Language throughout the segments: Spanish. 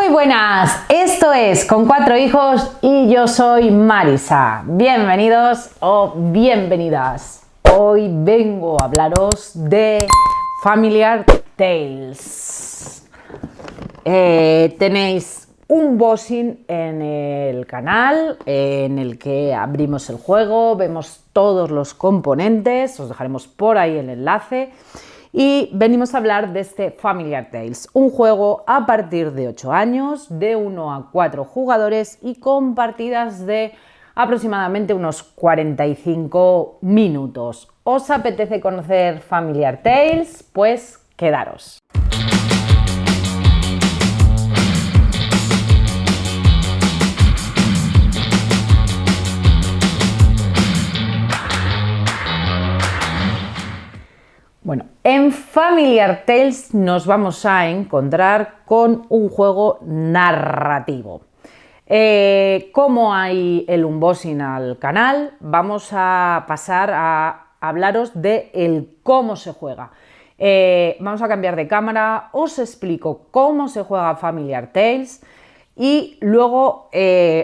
Muy buenas, esto es Con Cuatro Hijos y yo soy Marisa. Bienvenidos o bienvenidas. Hoy vengo a hablaros de Familiar Tales. Tenéis un unboxing en el canal en el que abrimos el juego, vemos todos los componentes, os dejaremos por ahí el enlace. Y venimos a hablar de este Familiar Tales, un juego a partir de 8 años, de 1 a 4 jugadores y con partidas de aproximadamente unos 45 minutos. ¿Os apetece conocer Familiar Tales? Pues quedaros. Bueno, en Familiar Tales nos vamos a encontrar con un juego narrativo. Como hay el unboxing al canal, vamos a pasar a hablaros de el cómo se juega. Vamos a cambiar de cámara, os explico cómo se juega Familiar Tales y luego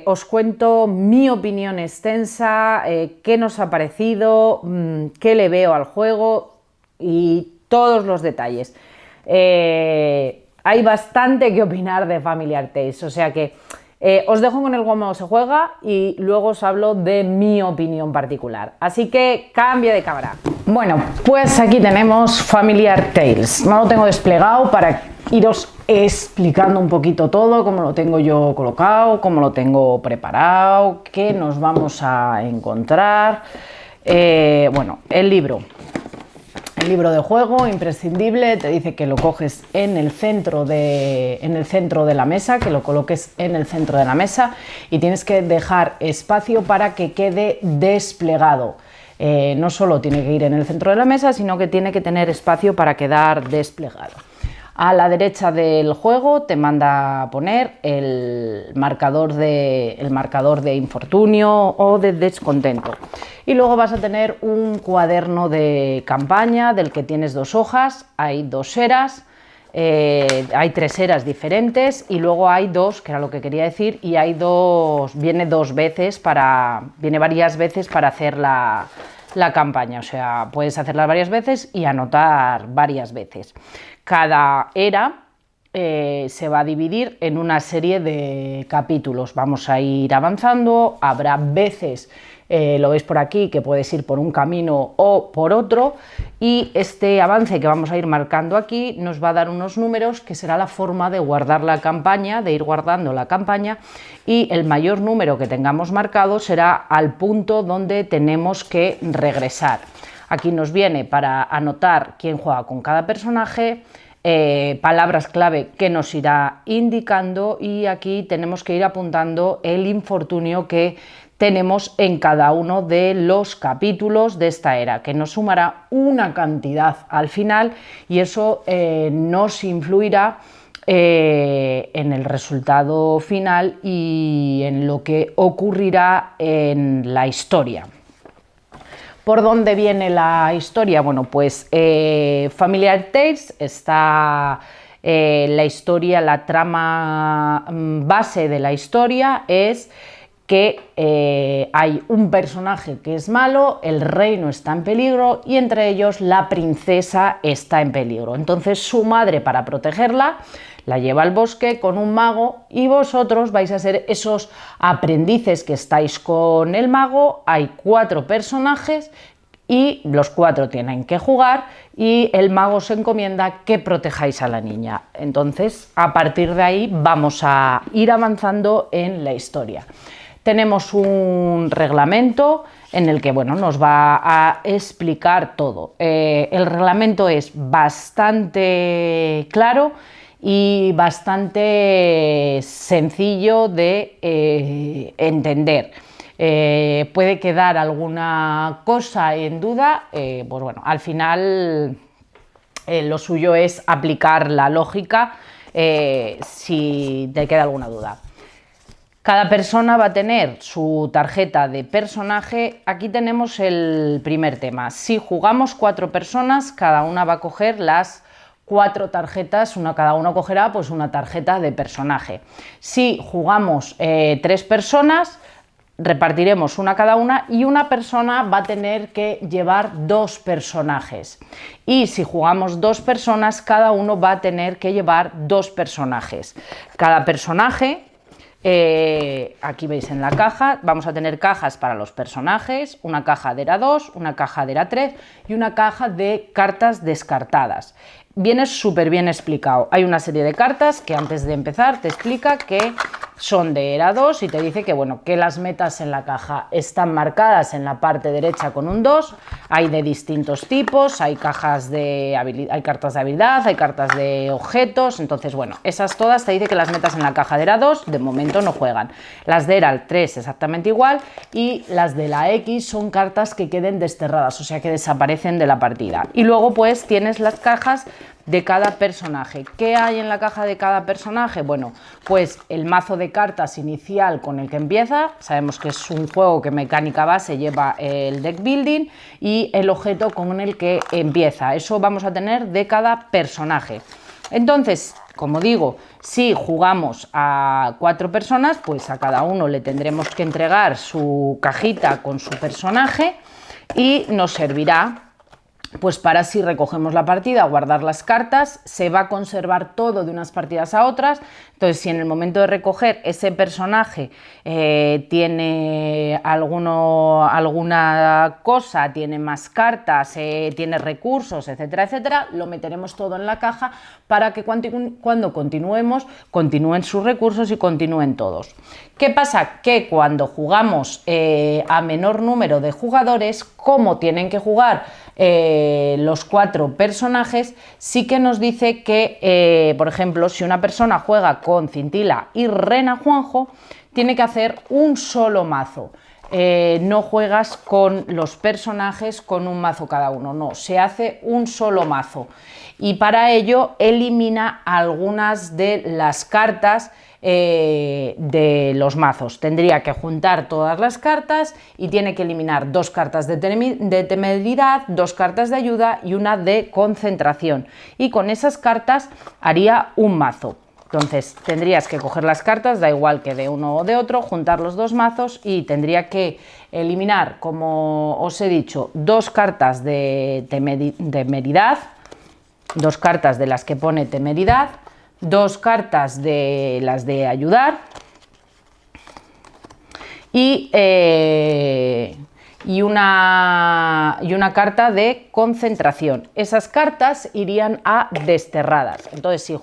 os cuento mi opinión extensa, qué nos ha parecido, qué le veo al juego y todos los detalles. Hay bastante que opinar de Familiar Tales, o sea que os dejo con el cómo se juega y luego os hablo de mi opinión particular. Así que cambio de cámara. Bueno, pues aquí tenemos Familiar Tales. No lo tengo desplegado para iros explicando un poquito todo, cómo lo tengo yo colocado, cómo lo tengo preparado, qué nos vamos a encontrar. Bueno, el libro. El libro de juego, imprescindible, te dice que lo coges en el centro de la mesa, que lo coloques en el centro de la mesa y tienes que dejar espacio para que quede desplegado. No solo tiene que ir en el centro de la mesa, sino que tiene que tener espacio para quedar desplegado. A la derecha del juego te manda a poner el marcador de infortunio o de descontento. Y luego vas a tener un cuaderno de campaña del que tienes 2 hojas, hay 2 eras, hay 3 eras diferentes y luego hay 2, que era lo que quería decir, y hay 2, viene varias veces para hacer la campaña, o sea, puedes hacerla varias veces y anotar varias veces. Cada era se va a dividir en una serie de capítulos, vamos a ir avanzando, habrá veces, lo veis por aquí, que puedes ir por un camino o por otro y este avance que vamos a ir marcando aquí nos va a dar unos números que será la forma de guardar la campaña, de ir guardando la campaña y el mayor número que tengamos marcado será al punto donde tenemos que regresar. Aquí nos viene para anotar quién juega con cada personaje, palabras clave que nos irá indicando y aquí tenemos que ir apuntando el infortunio que tenemos en cada uno de los capítulos de esta era, que nos sumará una cantidad al final y eso nos influirá en el resultado final y en lo que ocurrirá en la historia. ¿Por dónde viene la historia? Bueno, pues Familiar Tales está la historia, la trama base de la historia es que hay un personaje que es malo, el reino está en peligro y entre ellos la princesa está en peligro. Entonces su madre, para protegerla, la lleva al bosque con un mago y vosotros vais a ser esos aprendices que estáis con el mago. Hay 4 personajes y los 4 tienen que jugar y el mago os encomienda que protejáis a la niña. Entonces, a partir de ahí vamos a ir avanzando en la historia. Tenemos un reglamento en el que nos va a explicar todo. El reglamento es bastante claro y bastante sencillo de entender. Puede quedar alguna cosa en duda, al final lo suyo es aplicar la lógica si te queda alguna duda. Cada persona va a tener su tarjeta de personaje. Aquí tenemos el primer tema. Si jugamos 4 personas, cada una va a coger las 4 tarjetas, cada uno cogerá pues una tarjeta de personaje. Si jugamos 3 personas, repartiremos una cada una y una persona va a tener que llevar 2 personajes. Y si jugamos 2 personas, cada uno va a tener que llevar 2 personajes. Cada personaje, aquí veis en la caja, vamos a tener cajas para los personajes, una caja de era 2, una caja de era 3 y una caja de cartas descartadas. Viene súper bien explicado. Hay una serie de cartas que antes de empezar te explica que son de era 2 y te dice que, bueno, que las metas en la caja están marcadas en la parte derecha con un 2, hay de distintos tipos, hay cartas de habilidad, hay cartas de objetos, entonces, bueno, esas todas te dice que las metas en la caja de era 2 de momento no juegan. Las de era 3 exactamente igual y las de la X son cartas que queden desterradas, o sea que desaparecen de la partida. Y luego pues tienes las cajas de cada personaje. ¿Qué hay en la caja de cada personaje? Bueno, pues el mazo de cartas inicial con el que empieza, sabemos que es un juego que mecánica base lleva el deck building, y el objeto con el que empieza. Eso vamos a tener de cada personaje. Entonces, como digo, si jugamos a 4 personas, pues a cada uno le tendremos que entregar su cajita con su personaje y nos servirá pues para si recogemos la partida, guardar las cartas, se va a conservar todo de unas partidas a otras. Entonces, si en el momento de recoger ese personaje tiene alguna cosa, tiene más cartas, tiene recursos, etcétera, etcétera, lo meteremos todo en la caja para que cuando continuemos, continúen sus recursos y continúen todos. ¿Qué pasa? Que cuando jugamos a menor número de jugadores, como tienen que jugar los 4 personajes, sí que nos dice que, por ejemplo, si una persona juega con Cintila y Rena Juanjo, tiene que hacer un solo mazo. No juegas con los personajes con un mazo cada uno, no, se hace un solo mazo. Y para ello elimina algunas de las cartas de los mazos. Tendría que juntar todas las cartas y tiene que eliminar 2 cartas de temeridad, 2 cartas de ayuda y una de concentración. Y con esas cartas haría un mazo. Entonces tendrías que coger las cartas, da igual que de uno o de otro, juntar los 2 mazos y tendría que eliminar, como os he dicho, 2 cartas de temeridad, 2 cartas de las que pone temeridad, 2 cartas de las de ayudar y una carta de concentración. Esas cartas irían a desterradas. Entonces, si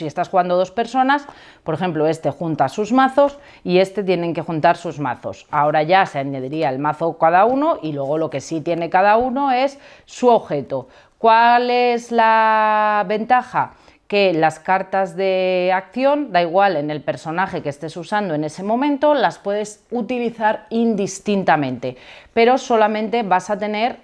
estás jugando 2 personas, por ejemplo, este junta sus mazos y este tienen que juntar sus mazos. Ahora ya se añadiría el mazo cada uno y luego lo que sí tiene cada uno es su objeto. ¿Cuál es la ventaja? Que las cartas de acción, da igual en el personaje que estés usando en ese momento, las puedes utilizar indistintamente, pero solamente vas a tener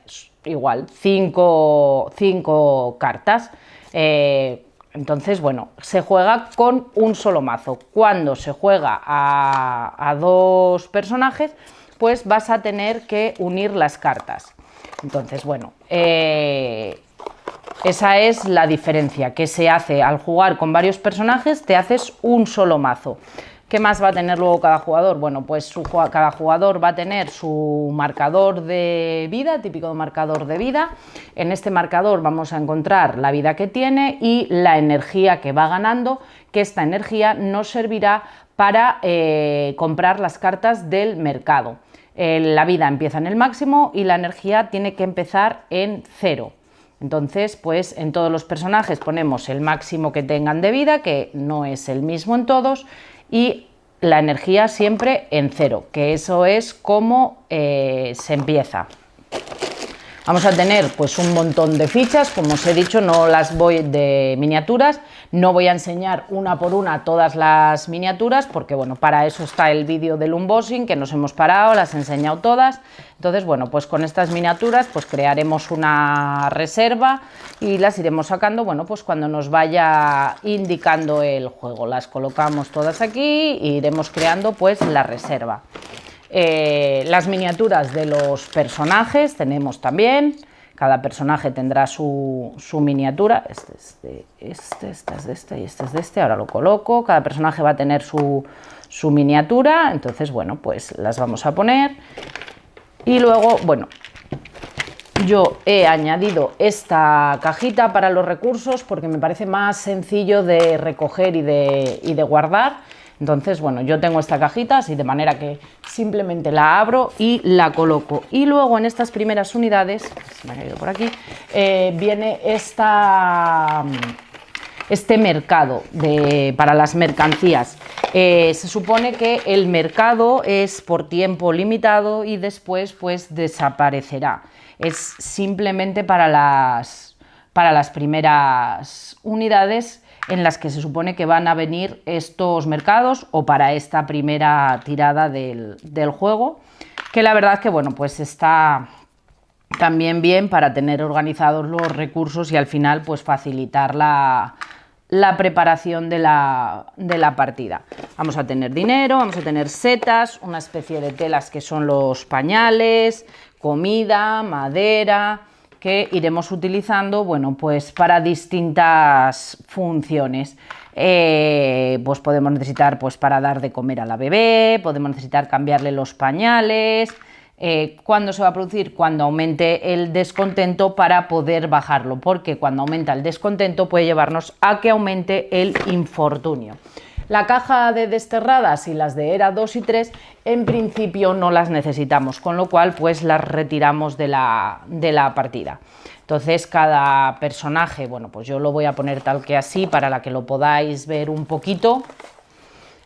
igual 5 cartas. Entonces, bueno, se juega con un solo mazo. Cuando se juega a 2 personajes, pues vas a tener que unir las cartas. Entonces, bueno, esa es la diferencia que se hace al jugar con varios personajes, te haces un solo mazo. ¿Qué más va a tener luego cada jugador? Bueno, pues cada jugador va a tener su marcador de vida, típico marcador de vida. En este marcador vamos a encontrar la vida que tiene y la energía que va ganando, que esta energía nos servirá para comprar las cartas del mercado. La vida empieza en el máximo y la energía tiene que empezar en 0. Entonces, pues en todos los personajes ponemos el máximo que tengan de vida, que no es el mismo en todos, y la energía siempre en 0, que eso es como se empieza. Vamos a tener pues un montón de fichas, como os he dicho, no las voy de miniaturas, no voy a enseñar una por una todas las miniaturas, porque bueno, para eso está el vídeo del unboxing, que nos hemos parado, las he enseñado todas. Entonces, bueno, pues con estas miniaturas pues crearemos una reserva y las iremos sacando, bueno, pues cuando nos vaya indicando el juego. Las colocamos todas aquí e iremos creando pues la reserva. Las miniaturas de los personajes tenemos también, Cada personaje tendrá su miniatura. Este es de este es de este y este es de este. Ahora lo coloco. Cada personaje va a tener su miniatura. Entonces, bueno, pues las vamos a poner. Y luego, bueno, yo he añadido esta cajita para los recursos porque me parece más sencillo de recoger y de guardar. Entonces, bueno, yo tengo esta cajita así de manera que simplemente la abro y la coloco. Y luego en estas primeras unidades, se me ha caído por aquí, viene este mercado para las mercancías. Se supone que el mercado es por tiempo limitado y después pues desaparecerá. Es simplemente para las primeras unidades en las que se supone que van a venir estos mercados o para esta primera tirada del juego, que la verdad que bueno, pues está también bien para tener organizados los recursos y al final pues facilitar la preparación de la partida. Vamos a tener dinero, vamos a tener setas, una especie de telas que son los pañales, comida, madera, que iremos utilizando, bueno, pues para distintas funciones. Pues podemos necesitar pues para dar de comer a la bebé, podemos necesitar cambiarle los pañales. ¿Cuándo se va a producir? Cuando aumente el descontento para poder bajarlo, porque cuando aumenta el descontento puede llevarnos a que aumente el infortunio. La caja de desterradas y las de era 2 y 3 en principio no las necesitamos, con lo cual pues las retiramos de la partida. Entonces cada personaje, bueno, pues yo lo voy a poner tal que así para que lo podáis ver un poquito.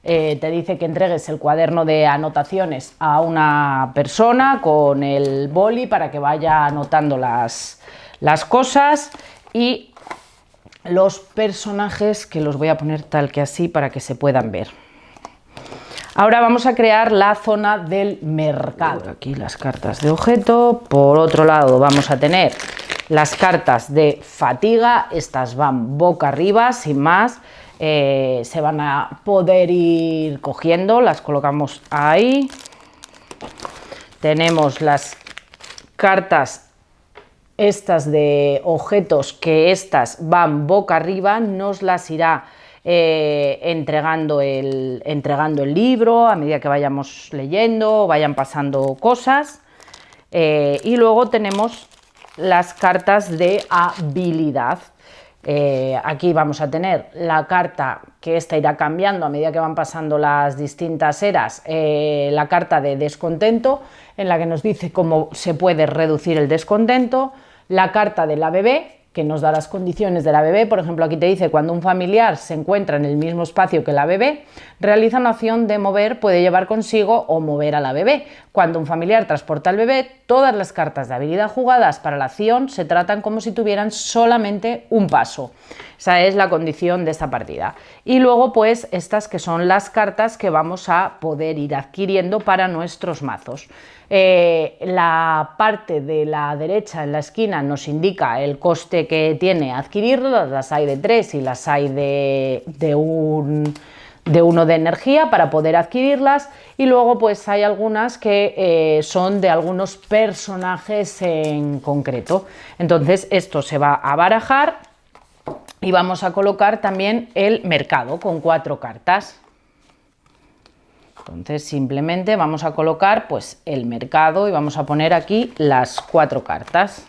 Te dice que entregues el cuaderno de anotaciones a una persona con el boli para que vaya anotando las cosas, y los personajes que los voy a poner tal que así para que se puedan ver. Ahora vamos a crear la zona del mercado. Por aquí las cartas de objeto. Por otro lado vamos a tener las cartas de fatiga. Estas van boca arriba, sin más. Se van a poder ir cogiendo. Las colocamos ahí. Tenemos las cartas estas de objetos, que estas van boca arriba, nos las irá entregando el libro a medida que vayamos leyendo, vayan pasando cosas. Y luego tenemos las cartas de habilidad. Aquí vamos a tener la carta, que esta irá cambiando a medida que van pasando las distintas eras, la carta de descontento, en la que nos dice cómo se puede reducir el descontento, la carta de la bebé, que nos da las condiciones de la bebé. Por ejemplo, aquí te dice: cuando un familiar se encuentra en el mismo espacio que la bebé, realiza una acción de mover, puede llevar consigo o mover a la bebé. Cuando un familiar transporta al bebé, todas las cartas de habilidad jugadas para la acción se tratan como si tuvieran solamente un paso. Esa es la condición de esta partida. Y luego pues estas que son las cartas que vamos a poder ir adquiriendo para nuestros mazos. La parte de la derecha en la esquina nos indica el coste que tiene adquirirlas. Las hay de 3 y las hay de 1 de energía para poder adquirirlas, y luego pues hay algunas que son de algunos personajes en concreto. Entonces esto se va a barajar y vamos a colocar también el mercado con 4 cartas. Entonces simplemente vamos a colocar pues el mercado y vamos a poner aquí las 4 cartas.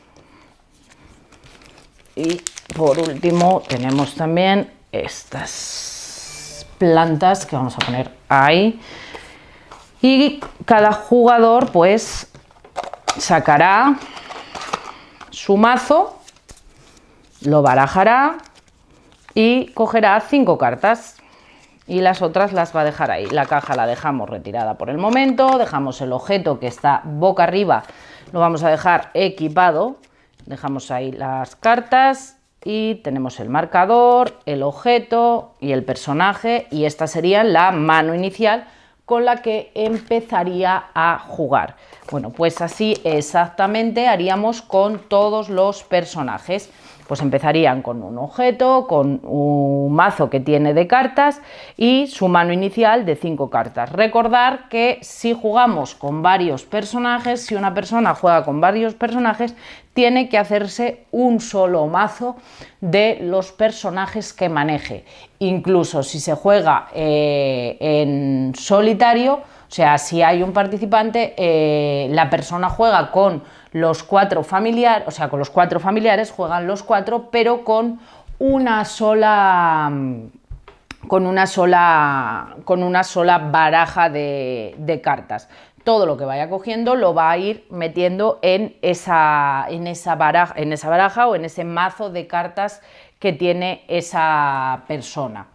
Y por último tenemos también estas plantas que vamos a poner ahí. Y cada jugador pues sacará su mazo, lo barajará y cogerá 5 cartas. Y las otras las va a dejar ahí. La caja la dejamos retirada por el momento, dejamos el objeto que está boca arriba, lo vamos a dejar equipado, dejamos ahí las cartas y tenemos el marcador, el objeto y el personaje, y esta sería la mano inicial con la que empezaría a jugar. Bueno, pues así exactamente haríamos con todos los personajes. Pues empezarían con un objeto, con un mazo que tiene de cartas y su mano inicial de 5 cartas. Recordar que si jugamos con varios personajes, si una persona juega con varios personajes, tiene que hacerse un solo mazo de los personajes que maneje. Incluso si se juega en solitario, o sea, si hay un participante, la persona juega con los 4 familiares, o sea, con los 4 familiares juegan los 4, pero con una sola baraja de cartas. Todo lo que vaya cogiendo lo va a ir metiendo en esa baraja o en ese mazo de cartas que tiene esa persona.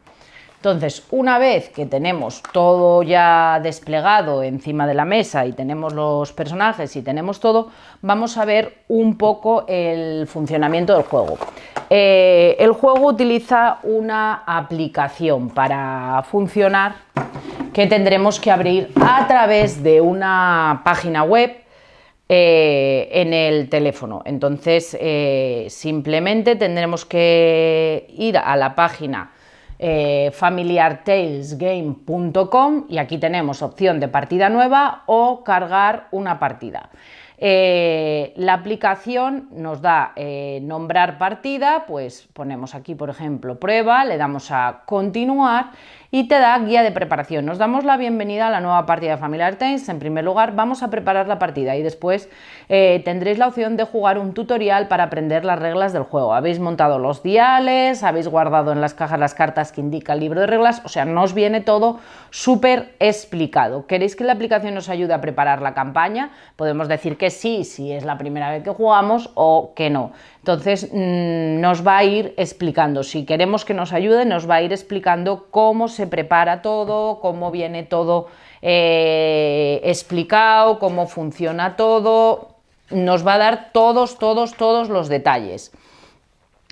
Entonces, una vez que tenemos todo ya desplegado encima de la mesa y tenemos los personajes y tenemos todo, vamos a ver un poco el funcionamiento del juego. El juego utiliza una aplicación para funcionar que tendremos que abrir a través de una página web en el teléfono. Entonces, simplemente tendremos que ir a la página familiartalesgame.com y aquí tenemos opción de partida nueva o cargar una partida. La aplicación nos da nombrar partida, pues ponemos aquí por ejemplo prueba, le damos a continuar y te da guía de preparación. Nos damos la bienvenida a la nueva partida de Familiar Tales. En primer lugar vamos a preparar la partida y después tendréis la opción de jugar un tutorial para aprender las reglas del juego. Habéis montado los diales, habéis guardado en las cajas las cartas que indica el libro de reglas, o sea, nos viene todo súper explicado. ¿Queréis que la aplicación nos ayude a preparar la campaña? Podemos decir que sí, si es la primera vez que jugamos, o que no. Entonces nos va a ir explicando, si queremos que nos ayude, nos va a ir explicando cómo se prepara todo, cómo viene todo explicado, cómo funciona todo, nos va a dar todos los detalles.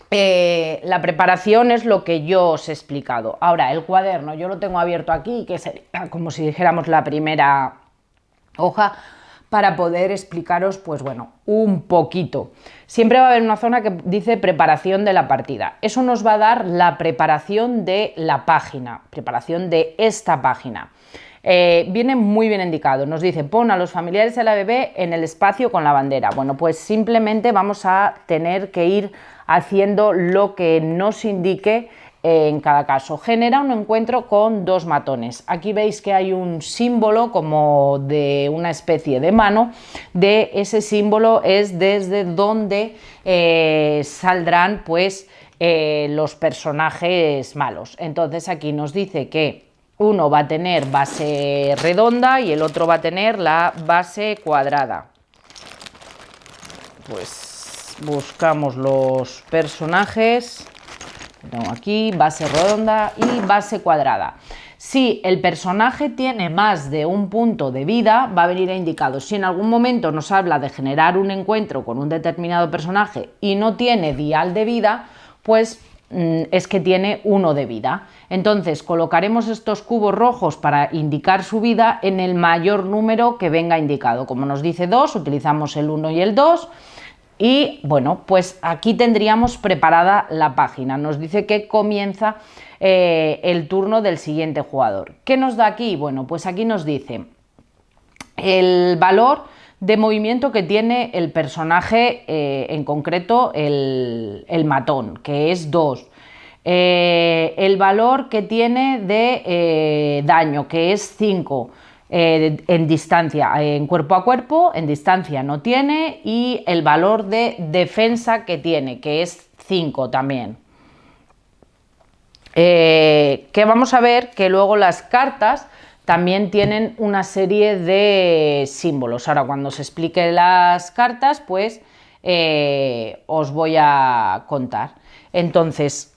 La preparación es lo que yo os he explicado. Ahora, el cuaderno, yo lo tengo abierto aquí, que sería como si dijéramos la primera hoja, para poder explicaros, pues bueno, un poquito. Siempre va a haber una zona que dice preparación de la partida. Eso nos va a dar la preparación de la página, preparación de esta página. Viene muy bien indicado, nos dice pon a los familiares de la bebé en el espacio con la bandera. Bueno, pues simplemente vamos a tener que ir haciendo lo que nos indique en cada caso. Genera un encuentro con 2 matones. Aquí veis que hay un símbolo como de una especie de mano. De ese símbolo es desde donde saldrán pues los personajes malos. Entonces aquí nos dice que uno va a tener base redonda y el otro va a tener la base cuadrada. Pues buscamos los personajes. Tengo aquí base redonda y base cuadrada. Si el personaje tiene más de un punto de vida, va a venir indicado. Si en algún momento nos habla de generar un encuentro con un determinado personaje y no tiene dial de vida, pues es que tiene 1 de vida. Entonces colocaremos estos cubos rojos para indicar su vida en el mayor número que venga indicado. Como nos dice 2, utilizamos el 1 y el 2. Y bueno, pues aquí tendríamos preparada la página. Nos dice que comienza el turno del siguiente jugador. ¿Qué nos da aquí? Bueno, pues aquí nos dice el valor de movimiento que tiene el personaje, en concreto el matón, que es 2. El valor que tiene de daño, que es 5. En distancia, en cuerpo a cuerpo, en distancia no tiene, y el valor de defensa que tiene, que es 5 también. Que vamos a ver que luego las cartas también tienen una serie de símbolos. Ahora cuando os explique las cartas, pues os voy a contar. Entonces,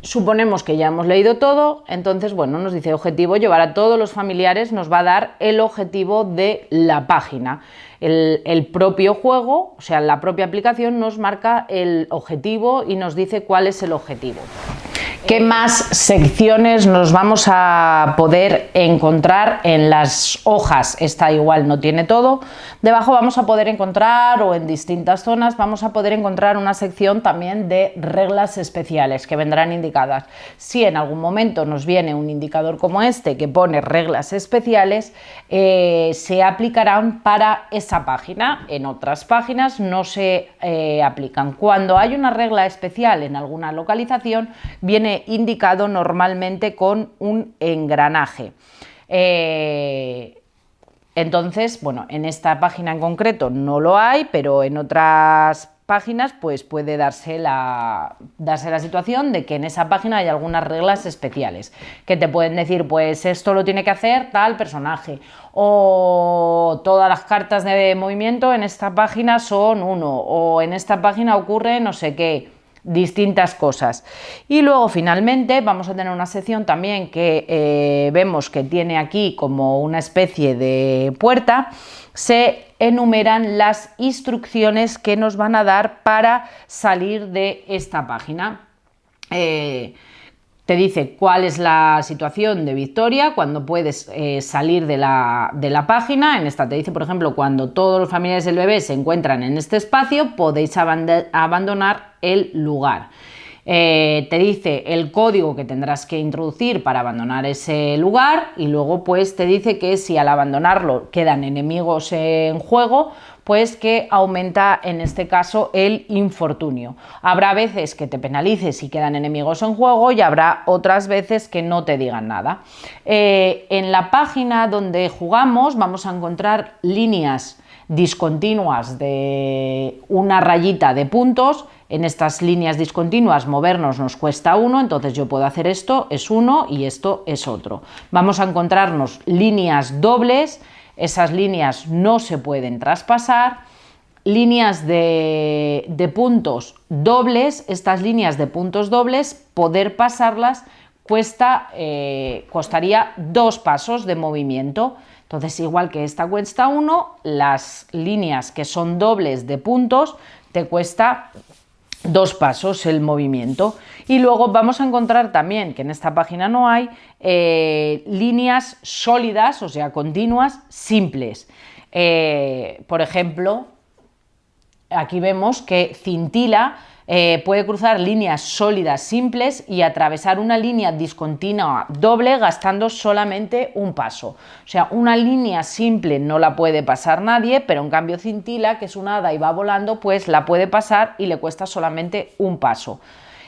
suponemos que ya hemos leído todo, entonces, bueno, nos dice objetivo, llevar a todos los familiares, nos va a dar el objetivo de la página. El propio juego, o sea, la propia aplicación nos marca el objetivo y nos dice cuál es el objetivo. ¿Qué más secciones nos vamos a poder encontrar en las hojas? Esta igual no tiene todo. Debajo vamos a poder encontrar, o en distintas zonas, vamos a poder encontrar una sección también de reglas especiales que vendrán indicadas. Si en algún momento nos viene un indicador como este que pone reglas especiales, se aplicarán para esa página. En otras páginas no se aplican. Cuando hay una regla especial en alguna localización, viene indicado normalmente con un engranaje. Entonces, bueno, en esta página en concreto no lo hay, pero en otras páginas pues puede darse la situación de que en esa página hay algunas reglas especiales que te pueden decir, pues esto lo tiene que hacer tal personaje, o todas las cartas de movimiento en esta página son uno, o en esta página ocurre no sé qué, distintas cosas. Y luego finalmente vamos a tener una sección también que vemos que tiene aquí como una especie de puerta. Se enumeran las instrucciones que nos van a dar para salir de esta página. Te dice cuál es la situación de victoria, cuando puedes salir de la página. En esta te dice, por ejemplo, cuando todos los familiares del bebé se encuentran en este espacio, podéis abandonar el lugar. Te dice el código que tendrás que introducir para abandonar ese lugar, y luego pues te dice que si al abandonarlo quedan enemigos en juego, pues que aumenta en este caso el infortunio. Habrá veces que te penalices si quedan enemigos en juego, y habrá otras veces que no te digan nada. En la página donde jugamos vamos a encontrar líneas discontinuas de una rayita de puntos. En estas líneas discontinuas movernos nos cuesta 1, entonces yo puedo hacer esto es 1 y esto es otro. Vamos a encontrarnos líneas dobles, esas líneas no se pueden traspasar. Líneas de puntos dobles, estas líneas de puntos dobles, poder pasarlas costaría 2 pasos de movimiento. Entonces, igual que esta cuesta 1, las líneas que son dobles de puntos te cuesta 2 pasos el movimiento. Y luego vamos a encontrar también, que en esta página no hay, líneas sólidas, o sea, continuas, simples. Por ejemplo, aquí vemos que Cintila puede cruzar líneas sólidas simples y atravesar una línea discontinua doble gastando solamente un paso. O sea, una línea simple no la puede pasar nadie, pero en cambio Cintila, que es una hada y va volando, pues la puede pasar y le cuesta solamente un paso.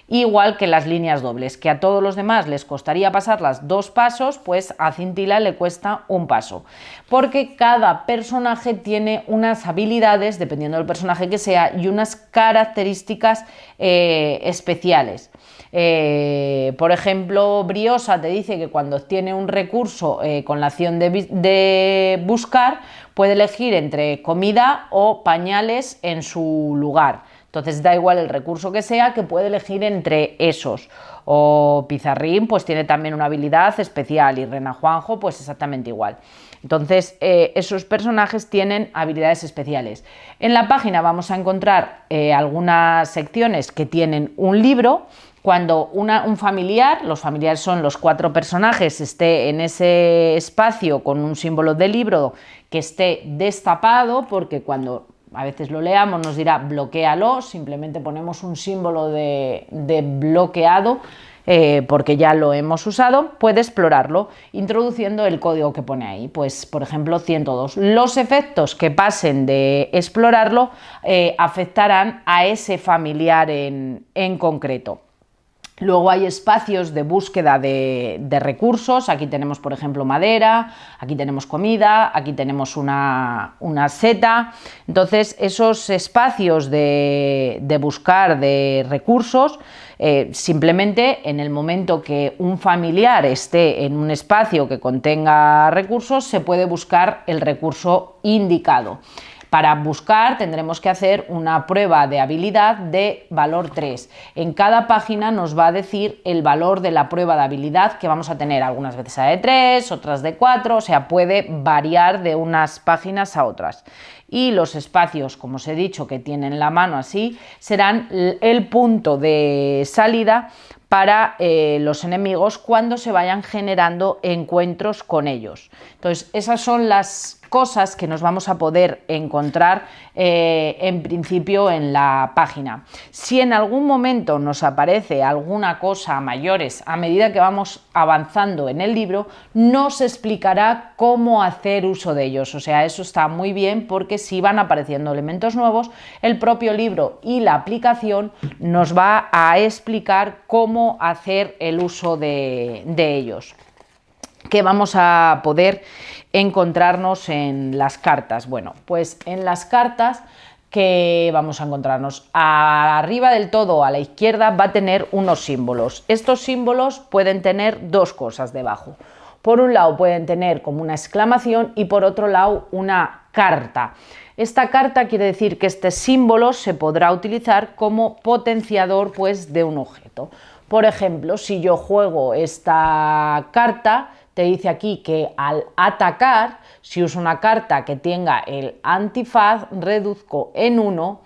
Igual que las líneas dobles, que a todos los demás les costaría pasarlas 2 pasos, pues a Cintila le cuesta un paso. Porque cada personaje tiene unas habilidades, dependiendo del personaje que sea, y unas características especiales. Por ejemplo, Briosa te dice que cuando obtiene un recurso con la acción de buscar, puede elegir entre comida o pañales en su lugar. Entonces da igual el recurso que sea, que puede elegir entre esos. O Pizarrín pues tiene también una habilidad especial, y Rena Juanjo pues exactamente igual. Entonces esos personajes tienen habilidades especiales. En la página vamos a encontrar algunas secciones que tienen un libro. Cuando un familiar, los familiares son los 4 personajes, esté en ese espacio con un símbolo de libro que esté destapado, porque cuando a veces lo leamos nos dirá bloquéalo, simplemente ponemos un símbolo de bloqueado porque ya lo hemos usado, puede explorarlo introduciendo el código que pone ahí, pues por ejemplo 102. Los efectos que pasen de explorarlo afectarán a ese familiar en concreto. Luego hay espacios de búsqueda de recursos. Aquí tenemos, por ejemplo, madera, aquí tenemos comida, aquí tenemos una seta. Entonces, esos espacios de buscar de recursos, simplemente en el momento que un familiar esté en un espacio que contenga recursos, se puede buscar el recurso indicado. Para buscar tendremos que hacer una prueba de habilidad de valor 3. En cada página nos va a decir el valor de la prueba de habilidad que vamos a tener. Algunas veces de 3, otras de 4, o sea, puede variar de unas páginas a otras. y los espacios, como os he dicho, que tienen la mano así, serán el punto de salida para los enemigos cuando se vayan generando encuentros con ellos. Entonces, esas son las cosas que nos vamos a poder encontrar en principio en la página. Si en algún momento nos aparece alguna cosa a mayores a medida que vamos avanzando en el libro, nos explicará cómo hacer uso de ellos. O sea, eso está muy bien porque si van apareciendo elementos nuevos, el propio libro y la aplicación nos va a explicar cómo hacer el uso de ellos. ¿Qué vamos a poder encontrarnos en las cartas? Bueno, pues en las cartas que vamos a encontrarnos arriba del todo, a la izquierda, va a tener unos símbolos. Estos símbolos pueden tener dos cosas debajo. Por un lado pueden tener como una exclamación y por otro lado una carta. Esta carta quiere decir que este símbolo se podrá utilizar como potenciador, pues, de un objeto. Por ejemplo, si yo juego esta carta, te dice aquí que al atacar, si uso una carta que tenga el antifaz, reduzco en 1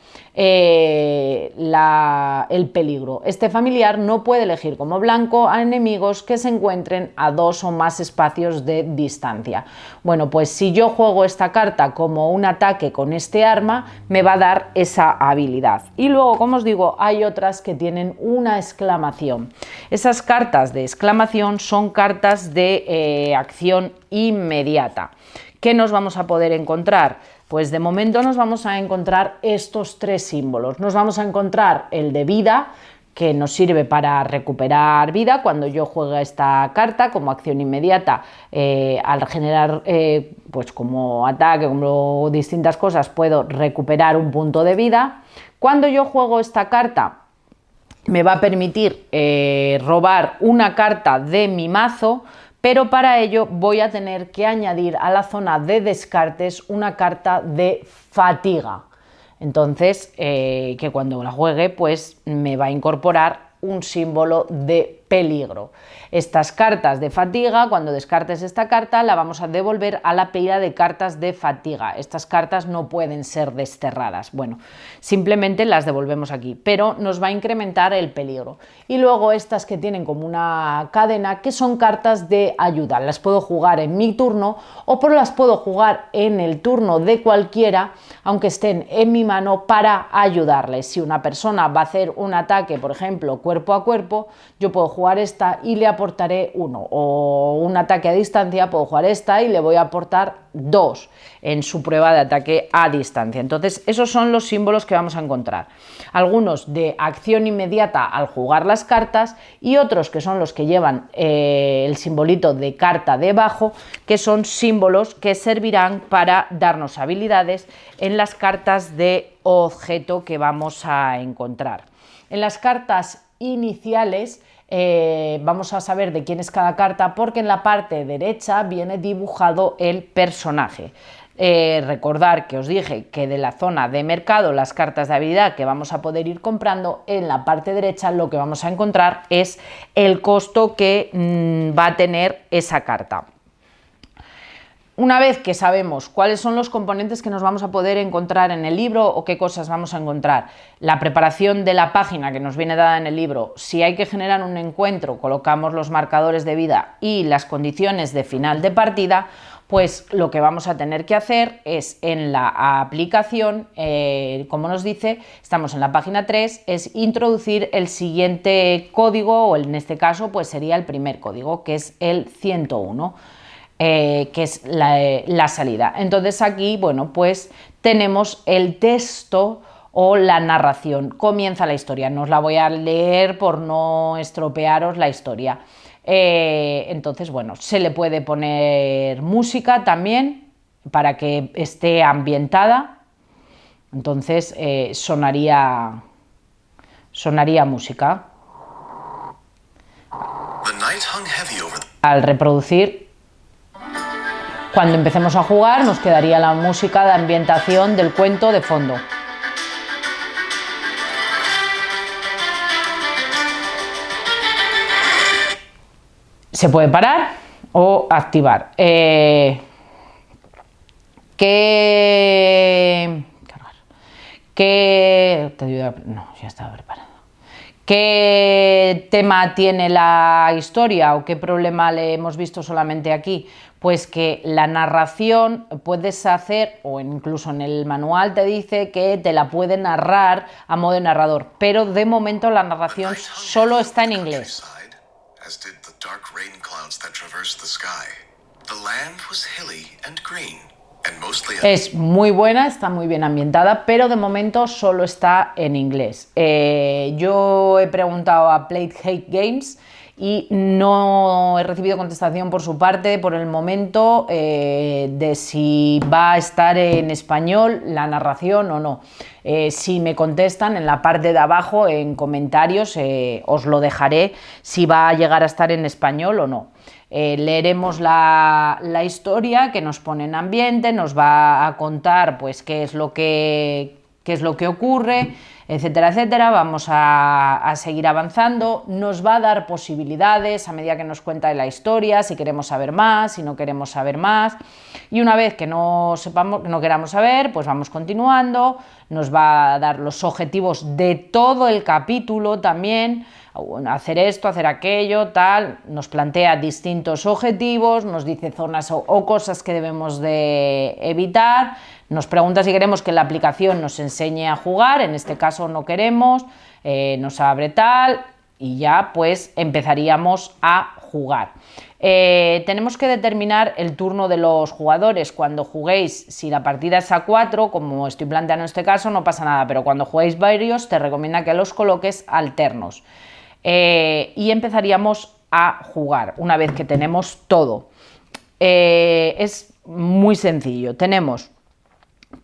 el peligro. Este familiar no puede elegir como blanco a enemigos que se encuentren a 2 o más espacios de distancia. Bueno, pues si yo juego esta carta como un ataque con este arma, me va a dar esa habilidad. Y luego, como os digo, hay otras que tienen una exclamación. Esas cartas de exclamación son cartas de acción inmediata. ¿Qué nos vamos a poder encontrar? Pues de momento nos vamos a encontrar estos tres símbolos. Nos vamos a encontrar el de vida, que nos sirve para recuperar vida cuando yo juego esta carta como acción inmediata. Al generar pues como ataque, como distintas cosas, puedo recuperar un punto de vida. Cuando yo juego esta carta, me va a permitir robar una carta de mi mazo, pero para ello voy a tener que añadir a la zona de descartes una carta de fatiga. Entonces, que cuando la juegue, pues me va a incorporar un símbolo de peligro. Estas cartas de fatiga, cuando descartes esta carta, la vamos a devolver a la pila de cartas de fatiga. Estas cartas no pueden ser desterradas. Bueno, simplemente las devolvemos aquí, pero nos va a incrementar el peligro. Y luego estas que tienen como una cadena, que son cartas de ayuda. Las puedo jugar en mi turno o las puedo jugar en el turno de cualquiera, aunque estén en mi mano, para ayudarles. Si una persona va a hacer un ataque, por ejemplo, cuerpo a cuerpo, yo puedo jugar esta y le aportaré 1, o un ataque a distancia, puedo jugar esta y le voy a aportar 2 en su prueba de ataque a distancia. Entonces, esos son los símbolos que vamos a encontrar. Algunos de acción inmediata al jugar las cartas y otros que son los que llevan el simbolito de carta debajo, que son símbolos que servirán para darnos habilidades en las cartas de objeto que vamos a encontrar. En las cartas iniciales vamos a saber de quién es cada carta porque en la parte derecha viene dibujado el personaje. Recordar que os dije que de la zona de mercado, las cartas de habilidad que vamos a poder ir comprando, en la parte derecha lo que vamos a encontrar es el costo que va a tener esa carta. Una vez que sabemos cuáles son los componentes que nos vamos a poder encontrar en el libro o qué cosas vamos a encontrar, la preparación de la página que nos viene dada en el libro, si hay que generar un encuentro, colocamos los marcadores de vida y las condiciones de final de partida, pues lo que vamos a tener que hacer es en la aplicación, como nos dice, estamos en la página 3, es introducir el siguiente código, o en este caso pues sería el primer código, que es el 101. Que es la salida. Entonces aquí, bueno, pues tenemos el texto o la narración. Comienza la historia. No os la voy a leer por no estropearos la historia. Entonces, bueno, se le puede poner música también para que esté ambientada. Entonces sonaría música. Al reproducir, cuando empecemos a jugar, nos quedaría la música de ambientación del cuento de fondo. Se puede parar o activar. ¿Qué? ¿Qué? No, ya estaba preparado. ¿Qué tema tiene la historia o qué problema le hemos visto solamente aquí? Pues que la narración puedes hacer, o incluso en el manual te dice que te la puede narrar a modo de narrador, pero de momento la narración solo está en inglés. Es muy buena, está muy bien ambientada, pero de momento solo está en inglés. Yo he preguntado a Play Hate Games y no he recibido contestación por su parte por el momento de si va a estar en español la narración o no. Si me contestan en la parte de abajo en comentarios os lo dejaré si va a llegar a estar en español o no. Leeremos la historia que nos pone en ambiente, nos va a contar pues qué es lo que ocurre, etcétera, etcétera. Vamos a seguir avanzando, nos va a dar posibilidades a medida que nos cuenta la historia, si queremos saber más, si no queremos saber más, y una vez que no sepamos, que no queramos saber, pues vamos continuando, nos va a dar los objetivos de todo el capítulo también, hacer esto, hacer aquello, tal, nos plantea distintos objetivos, nos dice zonas o cosas que debemos de evitar, nos pregunta si queremos que la aplicación nos enseñe a jugar, en este caso no queremos, nos abre tal y ya pues empezaríamos a jugar. Tenemos que determinar el turno de los jugadores. Cuando juguéis, si la partida es a 4, como estoy planteando en este caso, no pasa nada, pero cuando juguéis varios te recomienda que los coloques alternos. Y empezaríamos a jugar una vez que tenemos todo. Es muy sencillo. Tenemos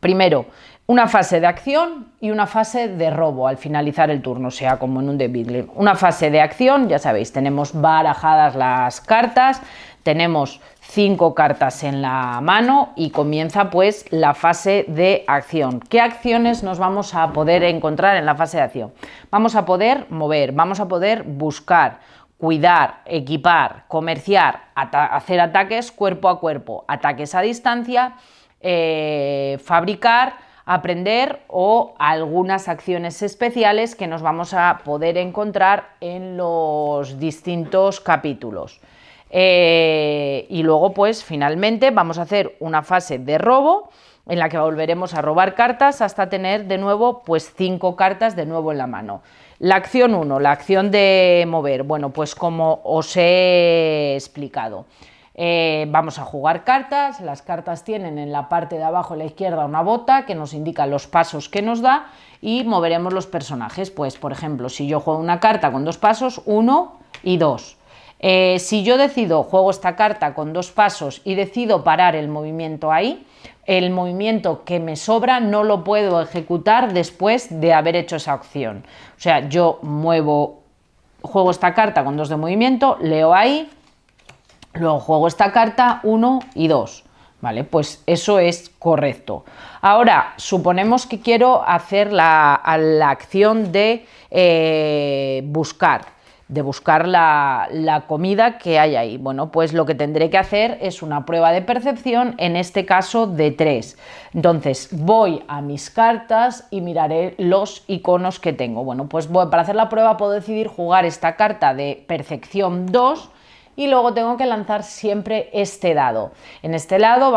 primero una fase de acción y una fase de robo al finalizar el turno, o sea, como en un The Beatles. Una fase de acción, ya sabéis, tenemos barajadas las cartas, tenemos 5 cartas en la mano y comienza pues la fase de acción. ¿Qué acciones nos vamos a poder encontrar en la fase de acción? Vamos a poder mover, vamos a poder buscar, cuidar, equipar, comerciar, hacer ataques cuerpo a cuerpo, ataques a distancia, fabricar, aprender o algunas acciones especiales que nos vamos a poder encontrar en los distintos capítulos. Y luego pues finalmente vamos a hacer una fase de robo en la que volveremos a robar cartas hasta tener de nuevo pues 5 cartas de nuevo en la mano. La acción 1, la acción de mover, bueno, pues como os he explicado, vamos a jugar cartas, las cartas tienen en la parte de abajo a la izquierda una bota que nos indica los pasos que nos da y moveremos los personajes, pues por ejemplo, si yo juego una carta con 2 pasos, 1 y 2. Si yo juego esta carta con 2 pasos y decido parar el movimiento ahí, el movimiento que me sobra no lo puedo ejecutar después de haber hecho esa acción. O sea, yo juego esta carta con 2 de movimiento, leo ahí, luego juego esta carta 1 y 2. Vale, pues eso es correcto. Ahora, suponemos que quiero hacer la acción de buscar la comida que hay ahí. Bueno, pues lo que tendré que hacer es una prueba de percepción, en este caso de 3. Entonces voy a mis cartas y miraré los iconos que tengo. Bueno, pues para hacer la prueba puedo decidir jugar esta carta de percepción 2 y luego tengo que lanzar siempre este dado. En este dado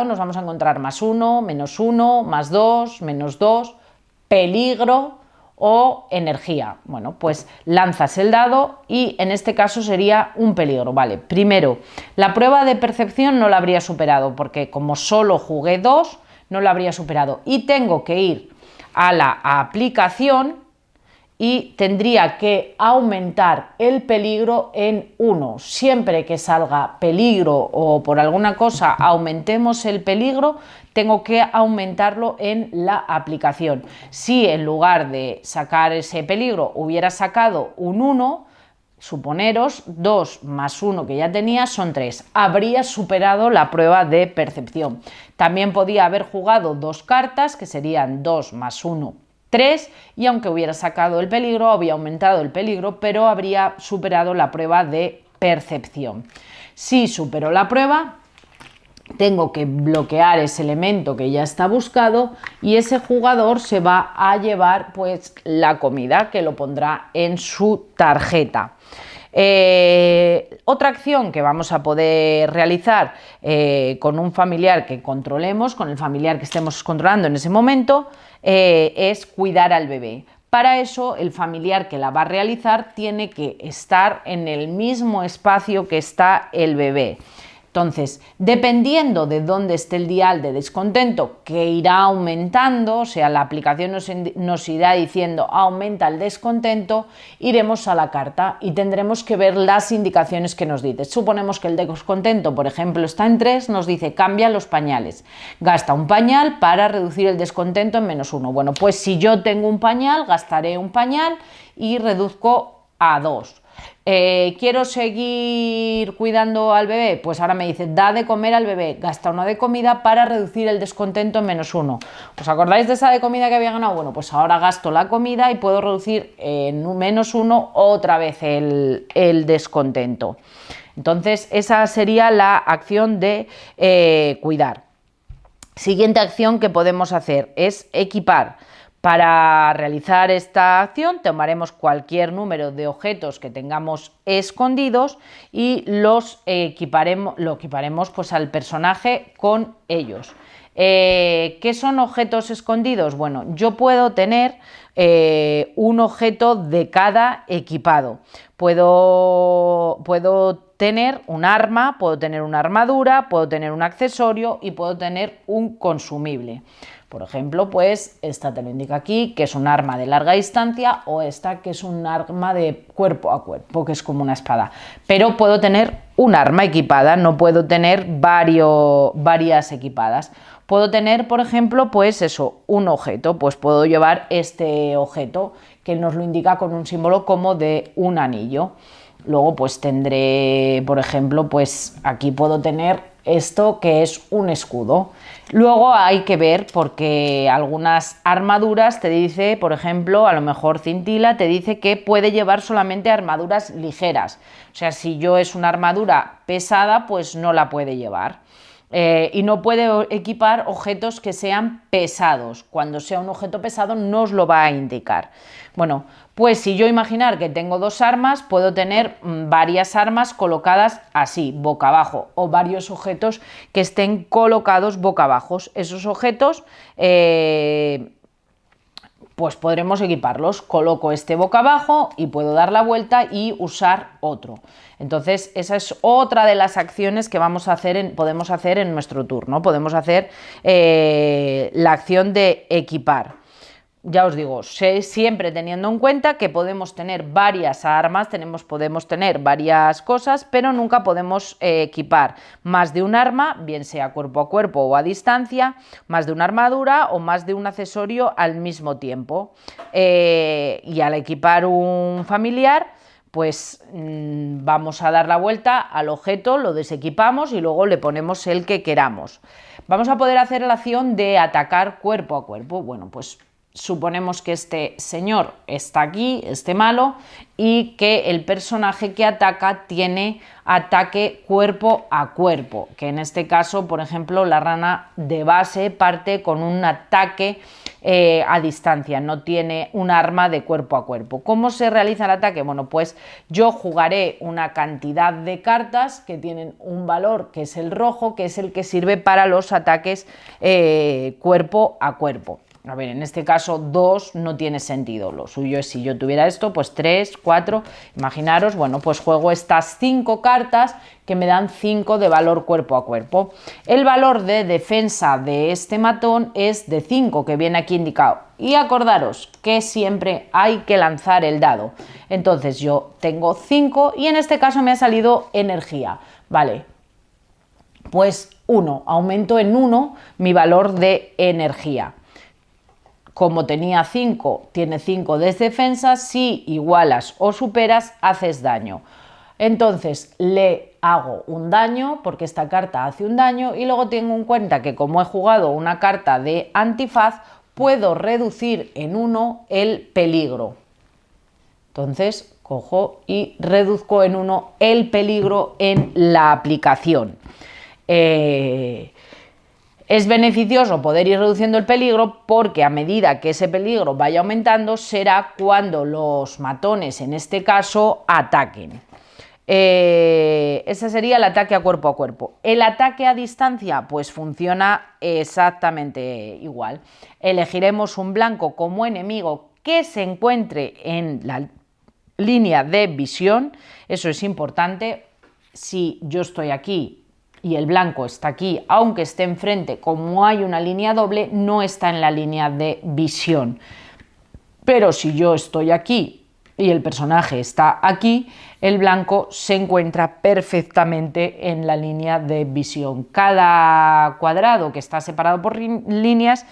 nos vamos a encontrar +1, -1, +2, -2, peligro o energía. Bueno, pues lanzas el dado y en este caso sería un peligro. Vale, primero, la prueba de percepción no la habría superado porque como solo jugué 2, no la habría superado. Y tengo que ir a la aplicación y tendría que aumentar el peligro en 1. Siempre que salga peligro o por alguna cosa aumentemos el peligro, tengo que aumentarlo en la aplicación. Si en lugar de sacar ese peligro hubiera sacado un 1, suponeros 2 más 1 que ya tenía son 3, habría superado la prueba de percepción. También podía haber jugado 2 cartas que serían 2 más 1, 3, y aunque hubiera sacado el peligro, había aumentado el peligro, pero habría superado la prueba de percepción. Si superó la prueba, tengo que bloquear ese elemento que ya está buscado y ese jugador se va a llevar pues la comida, que lo pondrá en su tarjeta. Otra acción que vamos a poder realizar con un familiar que controlemos, con el familiar que estemos controlando en ese momento, es cuidar al bebé. Para eso, el familiar que la va a realizar tiene que estar en el mismo espacio que está el bebé. Entonces, dependiendo de dónde esté el dial de descontento, que irá aumentando, o sea, la aplicación nos irá diciendo aumenta el descontento, iremos a la carta y tendremos que ver las indicaciones que nos dice. Suponemos que el descontento, por ejemplo, está en 3, nos dice cambia los pañales. Gasta un pañal para reducir el descontento en -1. Bueno, pues si yo tengo un pañal, gastaré un pañal y reduzco a 2. Quiero seguir cuidando al bebé, pues ahora me dice da de comer al bebé, gasta una de comida para reducir el descontento en -1. ¿Os acordáis de esa de comida que había ganado? Bueno, pues ahora gasto la comida y puedo reducir en -1 otra vez el descontento. Entonces esa sería la acción de cuidar. Siguiente acción que podemos hacer es equipar. Para realizar esta acción tomaremos cualquier número de objetos que tengamos escondidos y lo equiparemos pues al personaje con ellos. ¿Qué son objetos escondidos? Bueno, yo puedo tener un objeto de cada equipado. Puedo tener un arma, puedo tener una armadura, puedo tener un accesorio y puedo tener un consumible. Por ejemplo, pues esta te lo indica aquí, que es un arma de larga distancia, o esta que es un arma de cuerpo a cuerpo, que es como una espada. Pero puedo tener un arma equipada, no puedo tener varias equipadas. Puedo tener, por ejemplo, pues eso, un objeto, pues puedo llevar este objeto, que nos lo indica con un símbolo como de un anillo. Luego pues tendré, por ejemplo, pues aquí puedo tener esto que es un escudo. Luego hay que ver, porque algunas armaduras te dice, por ejemplo, a lo mejor Cintila te dice que puede llevar solamente armaduras ligeras. O sea, si yo es una armadura pesada, pues no la puede llevar. Y no puede equipar objetos que sean pesados. Cuando sea un objeto pesado nos lo va a indicar. Bueno, pues si yo imaginar que tengo dos armas, puedo tener varias armas colocadas así, boca abajo, o varios objetos que estén colocados boca abajo. Esos objetos pues podremos equiparlos. Coloco este boca abajo y puedo dar la vuelta y usar otro. Entonces esa es otra de las acciones que podemos hacer en nuestro turno. Podemos hacer la acción de equipar. Ya os digo, siempre teniendo en cuenta que podemos tener varias armas, podemos tener varias cosas, pero nunca podemos equipar más de un arma, bien sea cuerpo a cuerpo o a distancia, más de una armadura o más de un accesorio al mismo tiempo. Y al equipar un familiar, pues vamos a dar la vuelta al objeto, lo desequipamos y luego le ponemos el que queramos. Vamos a poder hacer la acción de atacar cuerpo a cuerpo. Bueno, pues suponemos que este señor está aquí, este malo, y que el personaje que ataca tiene ataque cuerpo a cuerpo, que en este caso, por ejemplo, la rana de base parte con un ataque a distancia, no tiene un arma de cuerpo a cuerpo. ¿Cómo se realiza el ataque? Bueno, pues yo jugaré una cantidad de cartas que tienen un valor que es el rojo, que es el que sirve para los ataques cuerpo a cuerpo. A ver, en este caso 2 no tiene sentido, lo suyo es si yo tuviera esto, pues 3, 4, imaginaros, bueno, pues juego estas 5 cartas que me dan 5 de valor cuerpo a cuerpo. El valor de defensa de este matón es de 5, que viene aquí indicado. Y acordaros que siempre hay que lanzar el dado. Entonces yo tengo 5 y en este caso me ha salido energía, ¿vale? Pues 1, aumento en 1 mi valor de energía. Como tenía 5, tiene 5 de defensa, si igualas o superas, haces daño. Entonces le hago un daño, porque esta carta hace un daño, y luego tengo en cuenta que como he jugado una carta de antifaz, puedo reducir en 1 el peligro. Entonces cojo y reduzco en 1 el peligro en la aplicación. Es beneficioso poder ir reduciendo el peligro porque a medida que ese peligro vaya aumentando será cuando los matones, en este caso, ataquen. Ese sería el ataque a cuerpo a cuerpo. El ataque a distancia pues funciona exactamente igual. Elegiremos un blanco como enemigo que se encuentre en la línea de visión. Eso es importante. Si yo estoy aquí y el blanco está aquí, aunque esté enfrente, como hay una línea doble, no está en la línea de visión. Pero si yo estoy aquí y el personaje está aquí, el blanco se encuentra perfectamente en la línea de visión. Cada cuadrado que está separado por líneas,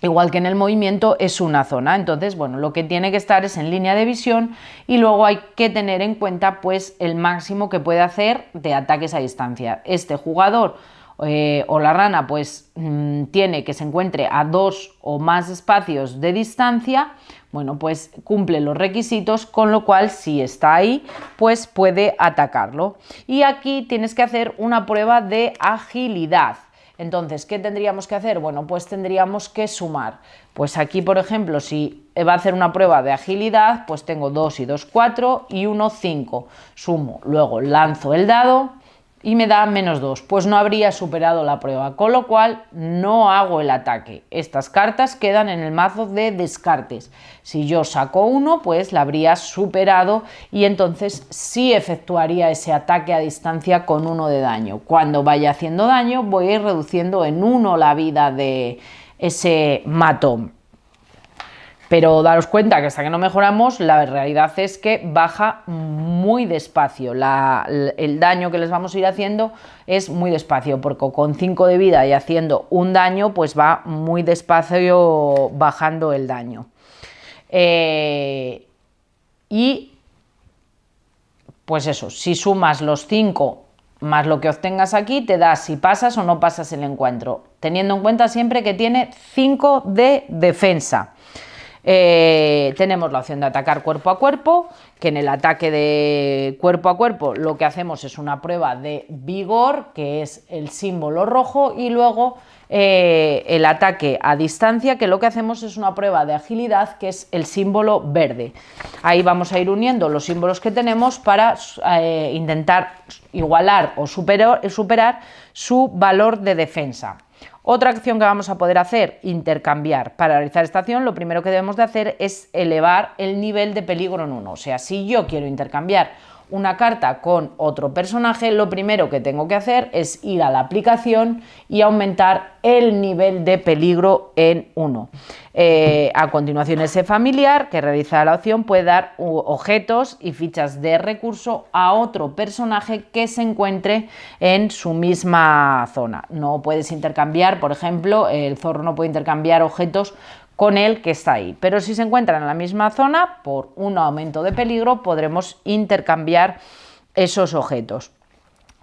igual que en el movimiento, es una zona. Entonces, bueno, lo que tiene que estar es en línea de visión y luego hay que tener en cuenta pues el máximo que puede hacer de ataques a distancia. Este jugador o la rana pues tiene que se encuentre a 2 o más espacios de distancia. Bueno, pues cumple los requisitos, con lo cual si está ahí pues puede atacarlo. Y aquí tienes que hacer una prueba de agilidad. Entonces, ¿qué tendríamos que hacer? Bueno, pues tendríamos que sumar. Pues aquí, por ejemplo, si va a hacer una prueba de agilidad, pues tengo 2 y 2, 4 y 1, 5. Sumo, luego lanzo el dado y me da -2. Pues no habría superado la prueba, con lo cual no hago el ataque. Estas cartas quedan en el mazo de descartes. Si yo saco 1, pues la habría superado y entonces sí efectuaría ese ataque a distancia con 1 de daño. Cuando vaya haciendo daño, voy a ir reduciendo en 1 la vida de ese matón. Pero daros cuenta que hasta que no mejoramos, la realidad es que baja muy despacio. El daño que les vamos a ir haciendo es muy despacio, porque con 5 de vida y haciendo un daño, pues va muy despacio bajando el daño. Y pues eso, si sumas los 5 más lo que obtengas aquí, te da si pasas o no pasas el encuentro, teniendo en cuenta siempre que tiene 5 de defensa. Tenemos la opción de atacar cuerpo a cuerpo, que en el ataque de cuerpo a cuerpo lo que hacemos es una prueba de vigor, que es el símbolo rojo, y luego el ataque a distancia, que lo que hacemos es una prueba de agilidad, que es el símbolo verde. Ahí vamos a ir uniendo los símbolos que tenemos para intentar igualar o superar su valor de defensa. Otra acción que vamos a poder hacer, intercambiar. Para realizar esta acción, lo primero que debemos de hacer es elevar el nivel de peligro en 1. O sea, si yo quiero intercambiar una carta con otro personaje, lo primero que tengo que hacer es ir a la aplicación y aumentar el nivel de peligro en 1. A continuación, ese familiar que realiza la opción puede dar objetos y fichas de recurso a otro personaje que se encuentre en su misma zona. No puedes intercambiar, por ejemplo, el zorro no puede intercambiar objetos con el que está ahí, pero si se encuentran en la misma zona, por un aumento de peligro podremos intercambiar esos objetos.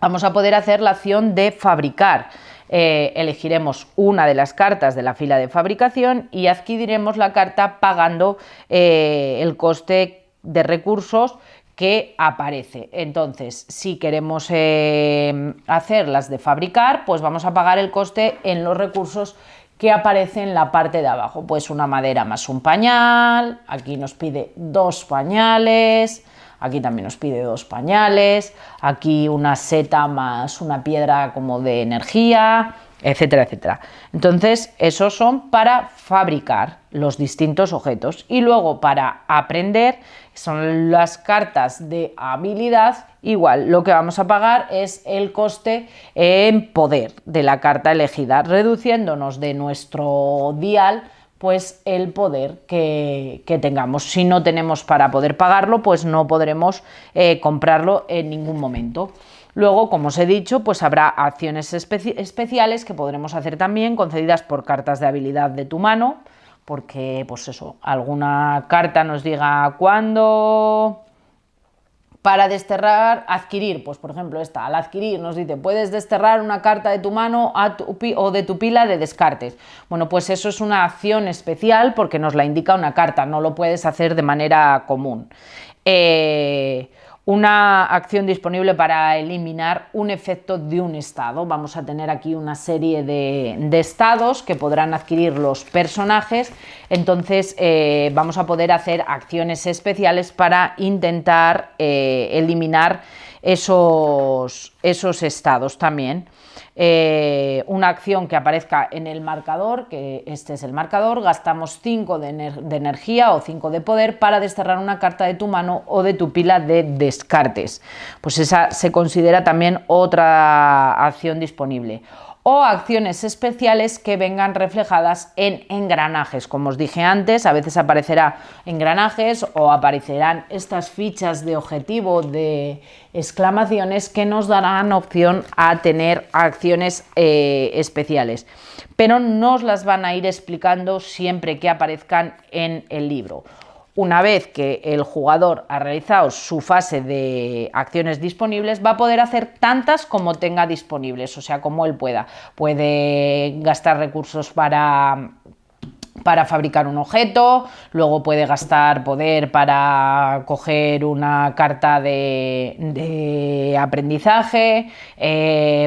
Vamos a poder hacer la acción de fabricar. Elegiremos una de las cartas de la fila de fabricación y adquiriremos la carta pagando el coste de recursos que aparece. Entonces, si queremos hacer las de fabricar, pues vamos a pagar el coste en los recursos que aparece en la parte de abajo. Pues una madera más un pañal, aquí nos pide 2 pañales, aquí también nos pide 2 pañales, aquí una seta más una piedra como de energía, etcétera, etcétera. Entonces, esos son para fabricar los distintos objetos. Y luego, para aprender, son las cartas de habilidad. Igual, lo que vamos a pagar es el coste en poder de la carta elegida, reduciéndonos de nuestro dial pues el poder que tengamos. Si no tenemos para poder pagarlo, pues no podremos comprarlo en ningún momento. Luego, como os he dicho, pues habrá acciones especiales que podremos hacer también, concedidas por cartas de habilidad de tu mano, porque, pues eso, alguna carta nos diga cuándo. Para desterrar, adquirir, pues por ejemplo esta, al adquirir nos dice, puedes desterrar una carta de tu mano o de tu pila de descartes. Bueno, pues eso es una acción especial porque nos la indica una carta, no lo puedes hacer de manera común. una acción disponible para eliminar un efecto de un estado. Vamos a tener aquí una serie de estados que podrán adquirir los personajes, entonces vamos a poder hacer acciones especiales para intentar eliminar esos estados también. Una acción que aparezca en el marcador, que este es el marcador, gastamos 5 de energía o 5 de poder para desterrar una carta de tu mano o de tu pila de descartes. Pues esa se considera también otra acción disponible. O acciones especiales que vengan reflejadas en engranajes. Como os dije antes, a veces aparecerá engranajes o aparecerán estas fichas de objetivo de exclamaciones que nos darán opción a tener acciones especiales. Pero nos las van a ir explicando siempre que aparezcan en el libro. Una vez que el jugador ha realizado su fase de acciones disponibles, va a poder hacer tantas como tenga disponibles, o sea, como él pueda. Puede gastar recursos para fabricar un objeto, luego puede gastar poder para coger una carta de aprendizaje,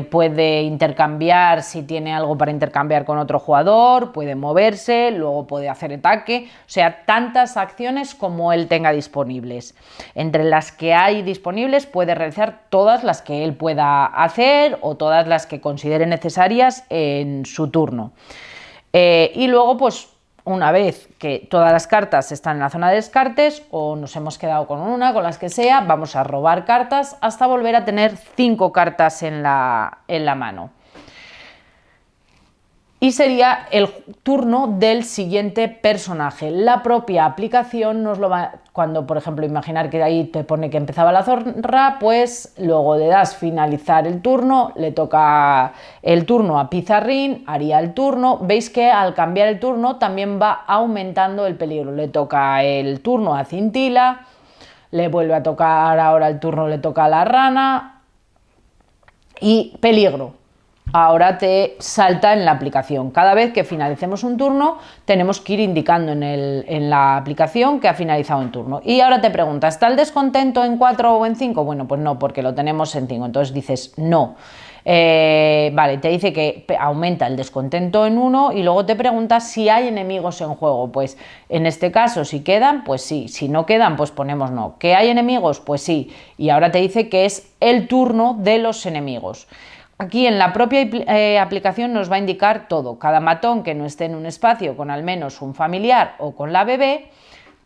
puede intercambiar si tiene algo para intercambiar con otro jugador, puede moverse, luego puede hacer ataque, o sea, tantas acciones como él tenga disponibles. Entre las que hay disponibles puede realizar todas las que él pueda hacer o todas las que considere necesarias en su turno. Y luego, pues, una vez que todas las cartas están en la zona de descartes o nos hemos quedado con una, con las que sea, vamos a robar cartas hasta volver a tener 5 cartas en la mano. Y sería el turno del siguiente personaje. La propia aplicación nos lo va... Cuando, por ejemplo, imaginar que ahí te pone que empezaba la zorra, pues luego le das finalizar el turno, le toca el turno a Pizarrín, haría el turno. Veis que al cambiar el turno también va aumentando el peligro. Le toca el turno a Cintila, le vuelve a tocar ahora el turno, le toca a la rana y peligro. Ahora te salta en la aplicación. Cada vez que finalicemos un turno, tenemos que ir indicando en la aplicación que ha finalizado un turno. Y ahora te pregunta, ¿está el descontento en 4 o en 5? Bueno, pues no, porque lo tenemos en 5. Entonces dices no. Vale, te dice que aumenta el descontento en 1 y luego te pregunta si hay enemigos en juego. Pues en este caso, si quedan, pues sí. Si no quedan, pues ponemos no. ¿Que hay enemigos? Pues sí. Y ahora te dice que es el turno de los enemigos. Aquí en la propia aplicación nos va a indicar todo, cada matón que no esté en un espacio con al menos un familiar o con la bebé,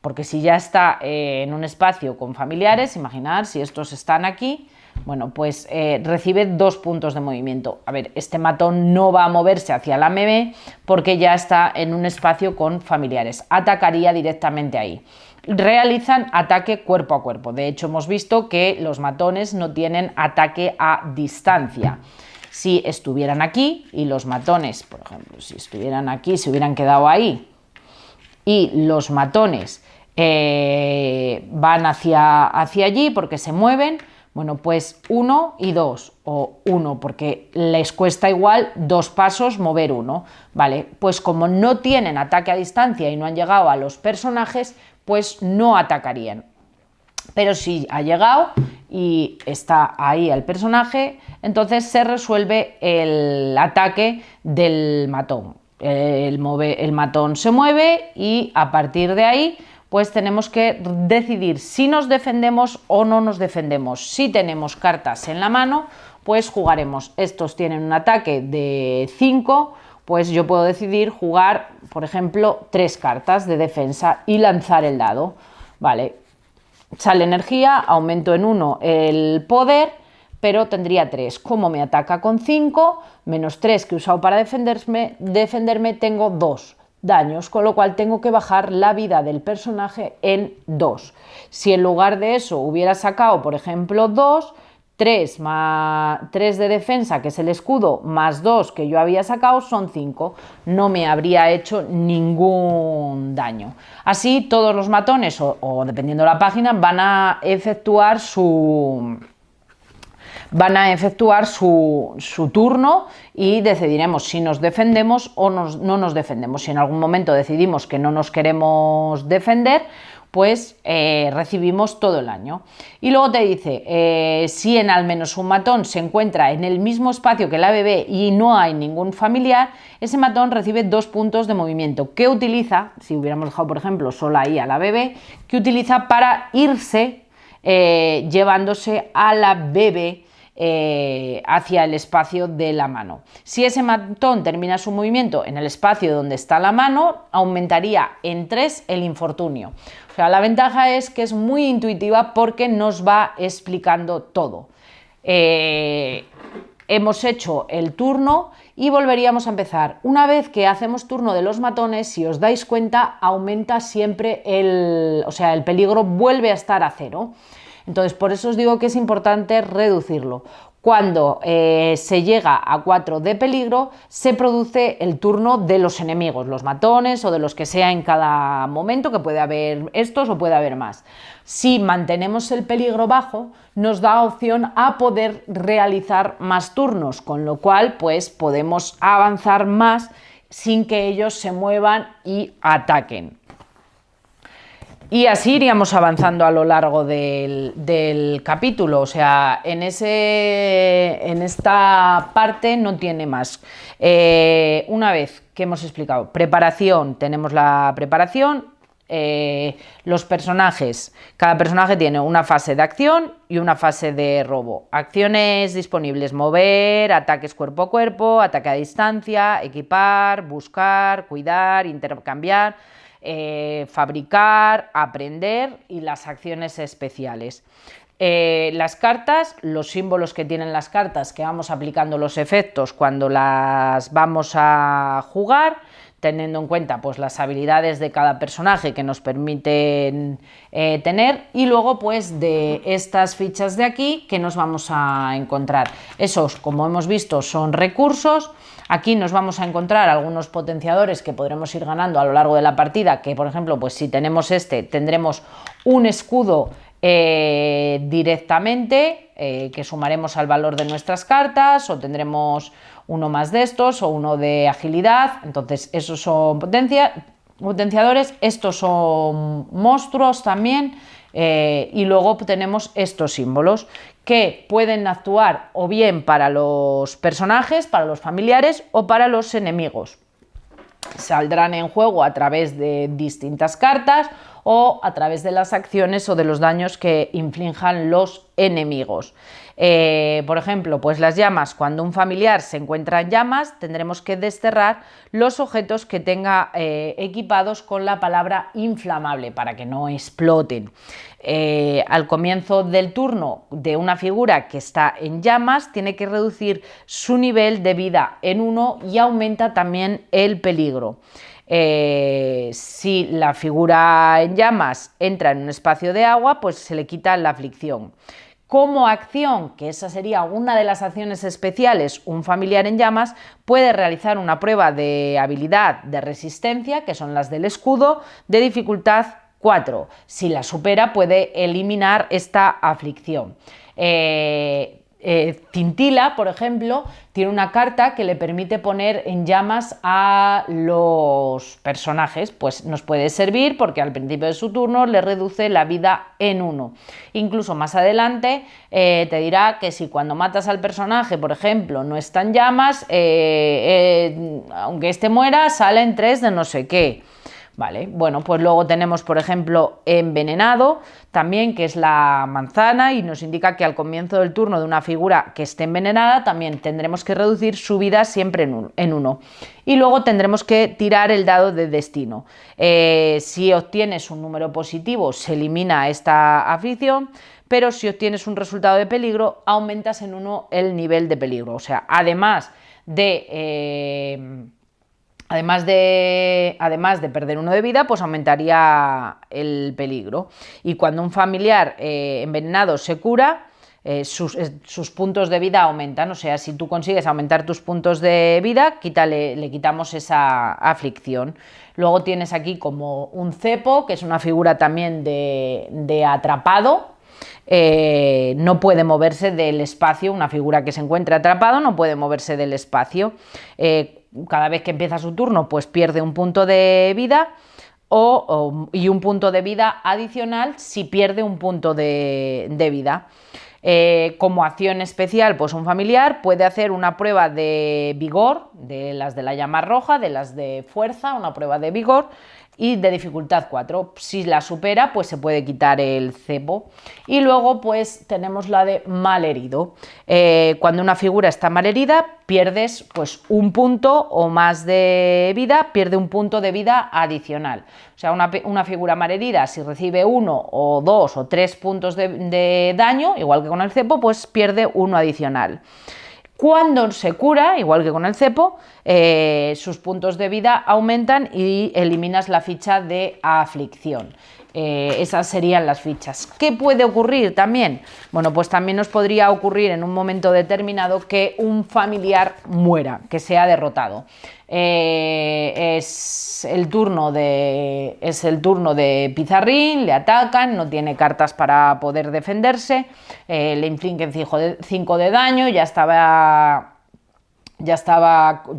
porque si ya está en un espacio con familiares, imaginad si estos están aquí, bueno, pues recibe 2 puntos de movimiento. A ver, este matón no va a moverse hacia la bebé porque ya está en un espacio con familiares, atacaría directamente ahí. Realizan ataque cuerpo a cuerpo, de hecho hemos visto que los matones no tienen ataque a distancia. Si estuvieran aquí y los matones, por ejemplo, si estuvieran aquí, se hubieran quedado ahí y los matones van hacia allí porque se mueven, bueno, pues 1 y 2 o 1 porque les cuesta igual 2 pasos mover 1, ¿vale? Pues como no tienen ataque a distancia y no han llegado a los personajes, pues no atacarían. Pero si ha llegado y está ahí el personaje, entonces se resuelve el ataque del matón. El matón se mueve y a partir de ahí pues tenemos que decidir si nos defendemos o no nos defendemos. Si tenemos cartas en la mano, pues jugaremos. Estos tienen un ataque de 5, pues yo puedo decidir jugar, por ejemplo, 3 cartas de defensa y lanzar el dado. Vale. Sale energía, aumento en 1 el poder, pero tendría 3. Como me ataca con 5, menos 3 que he usado para defenderme, tengo 2 daños, con lo cual tengo que bajar la vida del personaje en 2. Si en lugar de eso hubiera sacado, por ejemplo, 2, 3 de defensa, que es el escudo, más 2 que yo había sacado, son 5. No me habría hecho ningún daño. Así todos los matones, o dependiendo de la página, van a efectuar su turno y decidiremos si nos defendemos o no nos defendemos. Si en algún momento decidimos que no nos queremos defender, pues recibimos todo el año. Y luego te dice, si en al menos un matón se encuentra en el mismo espacio que la bebé y no hay ningún familiar, ese matón recibe 2 puntos de movimiento que utiliza, si hubiéramos dejado por ejemplo sola ahí a la bebé, que utiliza para irse llevándose a la bebé hacia el espacio de la mano. Si ese matón termina su movimiento en el espacio donde está la mano, aumentaría en 3 el infortunio. O sea, la ventaja es que es muy intuitiva porque nos va explicando todo. Hemos hecho el turno y volveríamos a empezar. Una vez que hacemos turno de los matones, si os dais cuenta, aumenta siempre el peligro vuelve a estar a 0. Entonces, por eso os digo que es importante reducirlo. Cuando se llega a 4 de peligro, se produce el turno de los enemigos, los matones o de los que sea en cada momento, que puede haber estos o puede haber más. Si mantenemos el peligro bajo, nos da opción a poder realizar más turnos, con lo cual pues podemos avanzar más sin que ellos se muevan y ataquen. Y así iríamos avanzando a lo largo del capítulo, o sea, en esta parte no tiene más. Una vez que hemos explicado preparación, tenemos la preparación, los personajes, cada personaje tiene una fase de acción y una fase de robo. Acciones disponibles: mover, ataques cuerpo a cuerpo, ataque a distancia, equipar, buscar, cuidar, intercambiar, fabricar, aprender y las acciones especiales. Las cartas, los símbolos que tienen las cartas, que vamos aplicando los efectos cuando las vamos a jugar, teniendo en cuenta pues las habilidades de cada personaje que nos permiten tener, y luego pues de estas fichas de aquí que nos vamos a encontrar. Esos, como hemos visto, son recursos. Aquí nos vamos a encontrar algunos potenciadores que podremos ir ganando a lo largo de la partida, que por ejemplo, pues si tenemos tendremos un escudo directamente que sumaremos al valor de nuestras cartas, o tendremos uno más de estos o uno de agilidad. Entonces esos son potenciadores, estos son monstruos también. Y luego tenemos estos símbolos que pueden actuar o bien para los personajes, para los familiares o para los enemigos. Saldrán en juego a través de distintas cartas o a través de las acciones o de los daños que inflijan los enemigos. Por ejemplo, pues las llamas. Cuando un familiar se encuentra en llamas, tendremos que desterrar los objetos que tenga equipados con la palabra inflamable para que no exploten. Al comienzo del turno de una figura que está en llamas, tiene que reducir su nivel de vida en 1 y aumenta también el peligro. Si la figura en llamas entra en un espacio de agua, pues se le quita la aflicción. Como acción, que esa sería una de las acciones especiales, un familiar en llamas puede realizar una prueba de habilidad de resistencia, que son las del escudo, de dificultad 4. Si la supera, puede eliminar esta aflicción. Cintila, por ejemplo, tiene una carta que le permite poner en llamas a los personajes, pues nos puede servir porque al principio de su turno le reduce la vida en 1. Incluso más adelante te dirá que si cuando matas al personaje, por ejemplo, no está en llamas, aunque este muera, salen 3 de no sé qué. Vale, bueno, pues luego tenemos, por ejemplo, envenenado, también, que es la manzana, y nos indica que al comienzo del turno de una figura que esté envenenada, también tendremos que reducir su vida siempre en 1. Y luego tendremos que tirar el dado de destino. Si obtienes un número positivo, se elimina esta aflicción, pero si obtienes un resultado de peligro, aumentas en 1 el nivel de peligro. O sea, además de perder 1 de vida, pues aumentaría el peligro. Y cuando un familiar envenenado se cura, sus puntos de vida aumentan. O sea, si tú consigues aumentar tus puntos de vida, le quitamos esa aflicción. Luego tienes aquí como un cepo, que es una figura también de atrapado. No puede moverse del espacio. Una figura que se encuentra atrapado no puede moverse del espacio. Cada vez que empieza su turno, pues pierde un punto de vida y un punto de vida adicional si pierde un punto de vida. Como acción especial, pues un familiar puede hacer una prueba de vigor, de las de la llama roja, de las de fuerza, una prueba de vigor y de dificultad 4. Si la supera, pues se puede quitar el cepo. Y luego pues tenemos la de malherido. Cuando una figura está malherida, pierdes pues un punto o más de vida, pierde un punto de vida adicional. O sea, una figura malherida, si recibe 1 o 2 o 3 puntos de daño, igual que con el cepo, pues pierde uno adicional. Cuando se cura, igual que con el cepo, sus puntos de vida aumentan y eliminas la ficha de aflicción. Esas serían las fichas. ¿Qué puede ocurrir también? Bueno, pues también nos podría ocurrir en un momento determinado que un familiar muera, que sea derrotado. Es el turno de Pizarrín, le atacan, no tiene cartas para poder defenderse, le infligen 5 de daño, ya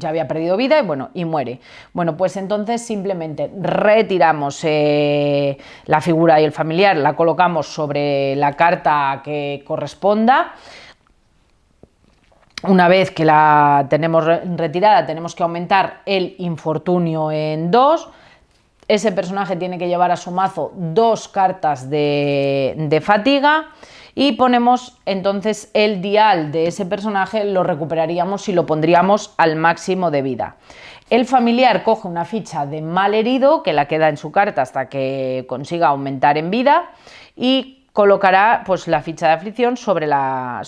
había perdido vida y muere. Bueno, pues entonces simplemente retiramos la figura y el familiar, la colocamos sobre la carta que corresponda. Una vez que la tenemos retirada, tenemos que aumentar el infortunio en 2. Ese personaje tiene que llevar a su mazo 2 cartas de fatiga. Y ponemos entonces el dial de ese personaje, lo recuperaríamos y lo pondríamos al máximo de vida. El familiar coge una ficha de malherido que la queda en su carta hasta que consiga aumentar en vida y colocará pues la ficha de aflicción sobre la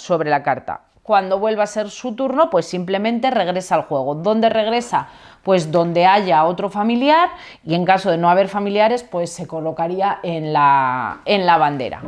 carta. Cuando vuelva a ser su turno, pues simplemente regresa al juego. ¿Dónde regresa? Pues donde haya otro familiar, y en caso de no haber familiares, pues se colocaría en la bandera.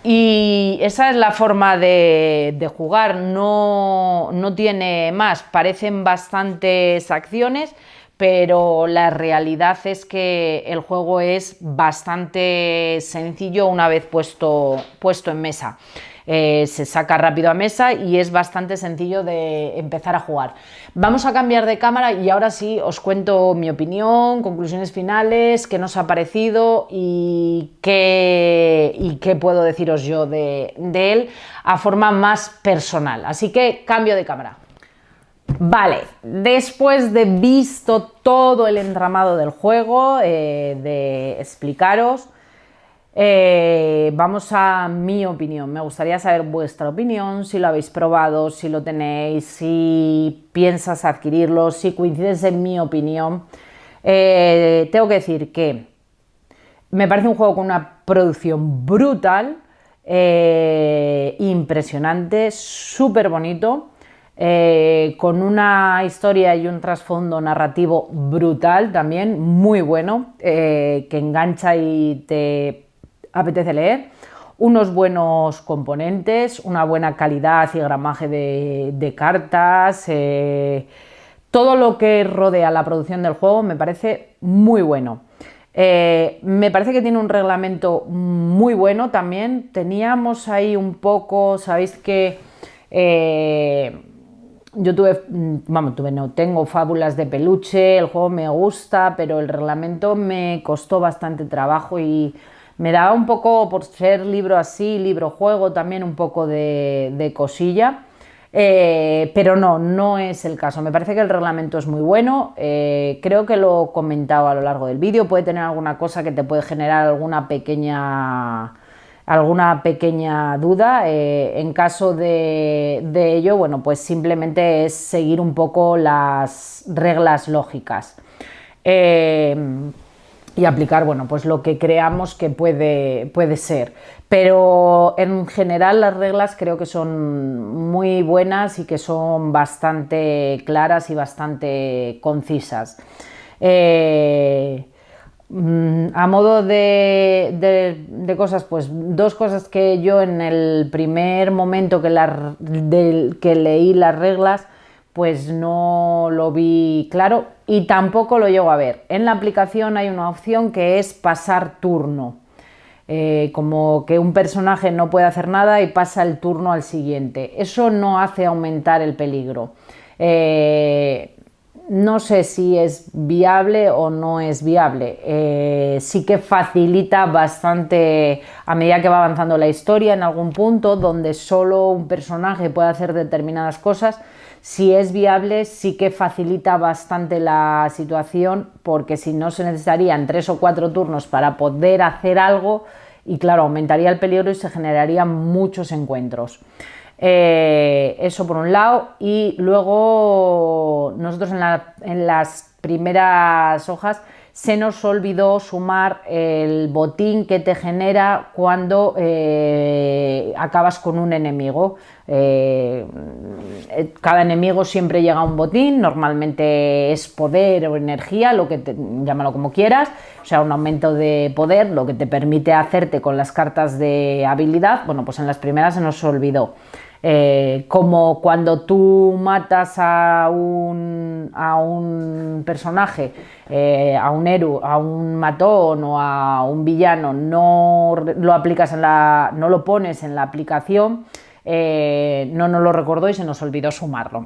Y esa es la forma de jugar, no tiene más. Parecen bastantes acciones, pero la realidad es que el juego es bastante sencillo una vez puesto en mesa. Se saca rápido a mesa y es bastante sencillo de empezar a jugar. Vamos a cambiar de cámara y ahora sí os cuento mi opinión, conclusiones finales, qué nos ha parecido y qué puedo deciros yo de él a forma más personal. Así que cambio de cámara. Vale, después de visto todo el entramado del juego, de explicaros, vamos a mi opinión. Me gustaría saber vuestra opinión, si lo habéis probado, si lo tenéis, si piensas adquirirlo, si coincides en mi opinión. Tengo que decir que me parece un juego con una producción brutal, impresionante, súper bonito, con una historia y un trasfondo narrativo brutal también, muy bueno, que engancha y te apetece leer, unos buenos componentes, una buena calidad y gramaje de cartas, todo lo que rodea la producción del juego me parece muy bueno. Me parece que tiene un reglamento muy bueno también. Teníamos ahí un poco, sabéis que yo tengo Fábulas de Peluche, el juego me gusta, pero el reglamento me costó bastante trabajo y me daba un poco, por ser libro así, libro juego, también un poco de cosilla, pero no es el caso. Me parece que el reglamento es muy bueno, creo que lo he comentado a lo largo del vídeo. Puede tener alguna cosa que te puede generar alguna pequeña duda. En caso de ello, bueno, pues simplemente es seguir un poco las reglas lógicas. Y aplicar, bueno, pues lo que creamos que puede ser. Pero en general las reglas creo que son muy buenas y que son bastante claras y bastante concisas. A modo de cosas, pues 2 cosas que yo en el primer momento que leí las reglas, pues no lo vi claro y tampoco lo llego a ver. En la aplicación hay una opción que es pasar turno, como que un personaje no puede hacer nada y pasa el turno al siguiente. Eso no hace aumentar el peligro. no sé si es viable o no es viable. Sí que facilita bastante a medida que va avanzando la historia en algún punto donde solo un personaje puede hacer determinadas cosas. Si es viable, sí que facilita bastante la situación, porque si no se necesitarían 3 o 4 turnos para poder hacer algo y claro, aumentaría el peligro y se generarían muchos encuentros. Eso por un lado, y luego nosotros en las primeras hojas se nos olvidó sumar el botín que te genera cuando acabas con un enemigo. Cada enemigo siempre llega a un botín, normalmente es poder o energía, llámalo como quieras, o sea, un aumento de poder, lo que te permite hacerte con las cartas de habilidad. Bueno, pues en las primeras se nos olvidó. Como cuando tú matas a un personaje, a un héroe, a un matón o a un villano, no lo pones en la aplicación, no nos lo recordó y se nos olvidó sumarlo.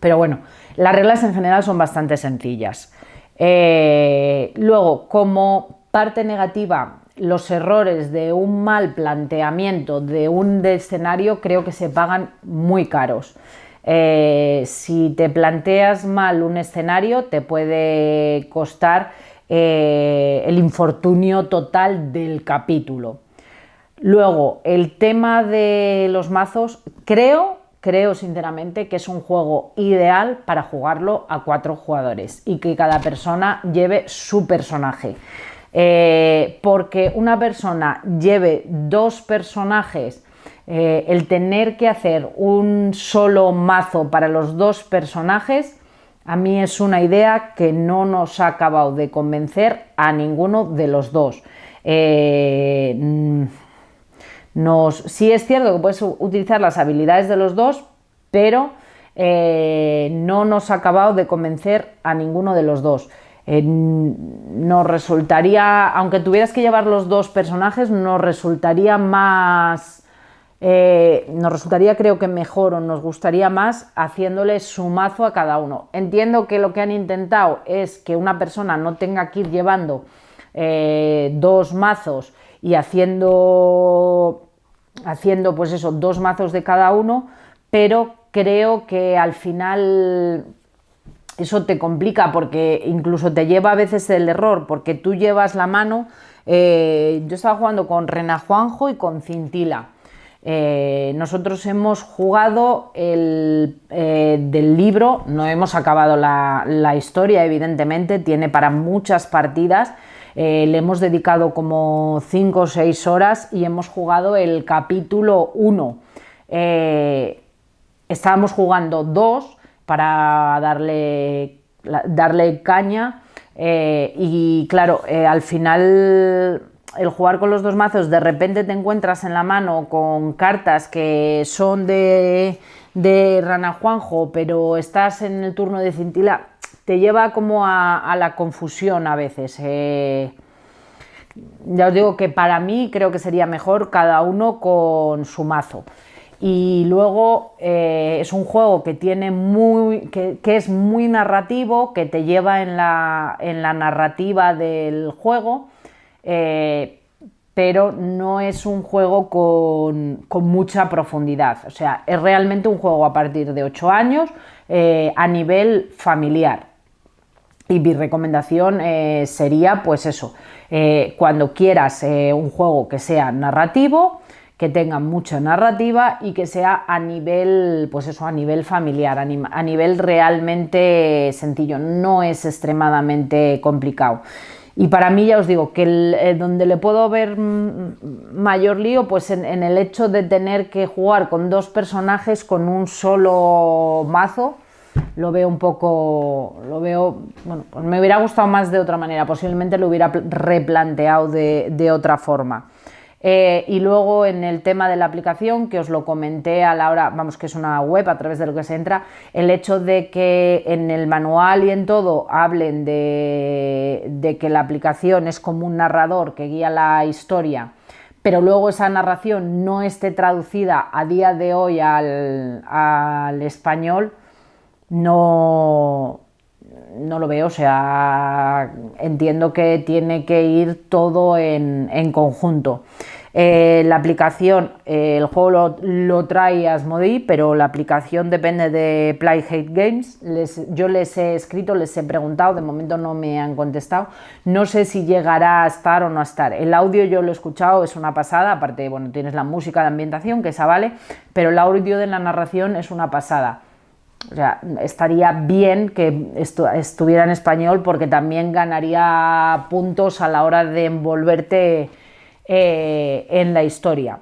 Pero bueno, las reglas en general son bastante sencillas. Luego, como parte negativa, los errores de un mal planteamiento de un escenario creo que se pagan muy caros. Si te planteas mal un escenario, te puede costar el infortunio total del capítulo. Luego, el tema de los mazos, creo sinceramente que es un juego ideal para jugarlo a 4 jugadores y que cada persona lleve su personaje. Porque una persona lleve 2 personajes, el tener que hacer un solo mazo para los 2 personajes, a mí es una idea que no nos ha acabado de convencer a ninguno de los dos. Sí es cierto que puedes utilizar las habilidades de los dos, pero no nos ha acabado de convencer a ninguno de los dos. Nos resultaría, aunque tuvieras que llevar los 2 personajes, nos resultaría creo que mejor, o nos gustaría más haciéndole su mazo a cada uno. Entiendo que lo que han intentado es que una persona no tenga que ir llevando 2 mazos y haciendo pues eso, 2 mazos de cada uno, pero creo que al final eso te complica, porque incluso te lleva a veces el error, porque tú llevas la mano. Yo estaba jugando con Renajuanjo y con Cintila. Nosotros hemos jugado del libro, no hemos acabado la historia, evidentemente, tiene para muchas partidas. Le hemos dedicado como 5 o 6 horas y hemos jugado el capítulo 1. Estábamos jugando 2 para darle caña, y claro, al final el jugar con los 2 mazos, de repente te encuentras en la mano con cartas que son de Renajuanjo, pero estás en el turno de Cintila, te lleva como a la confusión a veces. Ya os digo que para mí creo que sería mejor cada uno con su mazo. Y luego es un juego que es muy narrativo, que te lleva en la narrativa del juego, pero no es un juego con mucha profundidad. O sea, es realmente un juego a partir de 8 años, a nivel familiar. Y mi recomendación sería, pues eso, cuando quieras un juego que sea narrativo, que tenga mucha narrativa y que sea a nivel, pues eso, a nivel familiar, a nivel realmente sencillo, no es extremadamente complicado. Y para mí, ya os digo, que donde le puedo ver mayor lío, pues en el hecho de tener que jugar con 2 personajes con un solo mazo. Lo veo, bueno, pues me hubiera gustado más de otra manera, posiblemente lo hubiera replanteado de otra forma. Y luego en el tema de la aplicación, que os lo comenté a la hora, vamos, que es una web a través de lo que se entra, el hecho de que en el manual y en todo hablen de que la aplicación es como un narrador que guía la historia, pero luego esa narración no esté traducida a día de hoy al español, no no lo veo, o sea, entiendo que tiene que ir todo en conjunto. La aplicación, el juego lo trae Asmodee, pero la aplicación depende de Playhate Games. Yo les he escrito, les he preguntado, de momento no me han contestado. No sé si llegará a estar o no a estar. El audio yo lo he escuchado, es una pasada, aparte, bueno, tienes la música de ambientación, que esa vale, pero el audio de la narración es una pasada. O sea, estaría bien que estuviera en español porque también ganaría puntos a la hora de envolverte en la historia.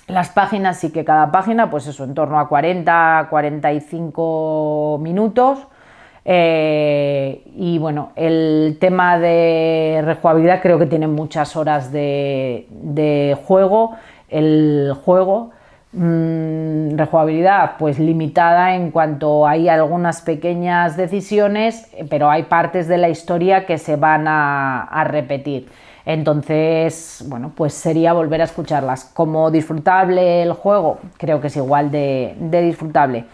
Las páginas sí que cada página, pues eso, en torno a 40-45 minutos. Y bueno, el tema de rejugabilidad creo que tiene muchas horas de juego. El juego, rejugabilidad pues limitada en cuanto hay algunas pequeñas decisiones, pero hay partes de la historia que se van a repetir. Entonces, bueno, pues sería volver a escucharlas. Como disfrutable el juego, creo que es igual de disfrutable.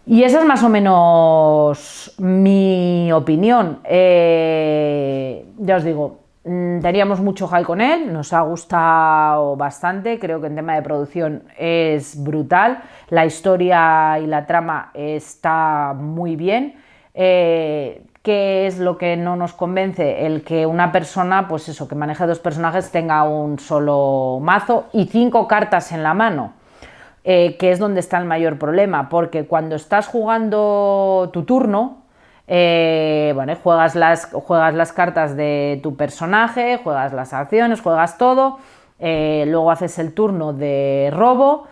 Y esa es más o menos mi opinión. Ya os digo, teníamos mucho hype con él, nos ha gustado bastante, creo que en tema de producción es brutal, la historia y la trama está muy bien. ¿Qué es lo que no nos convence? El que una persona, pues eso, que maneje dos personajes tenga un solo mazo y 5 cartas en la mano, que es donde está el mayor problema, porque cuando estás jugando tu turno, bueno, juegas las cartas de tu personaje, juegas las acciones, juegas todo, luego haces el turno de robo,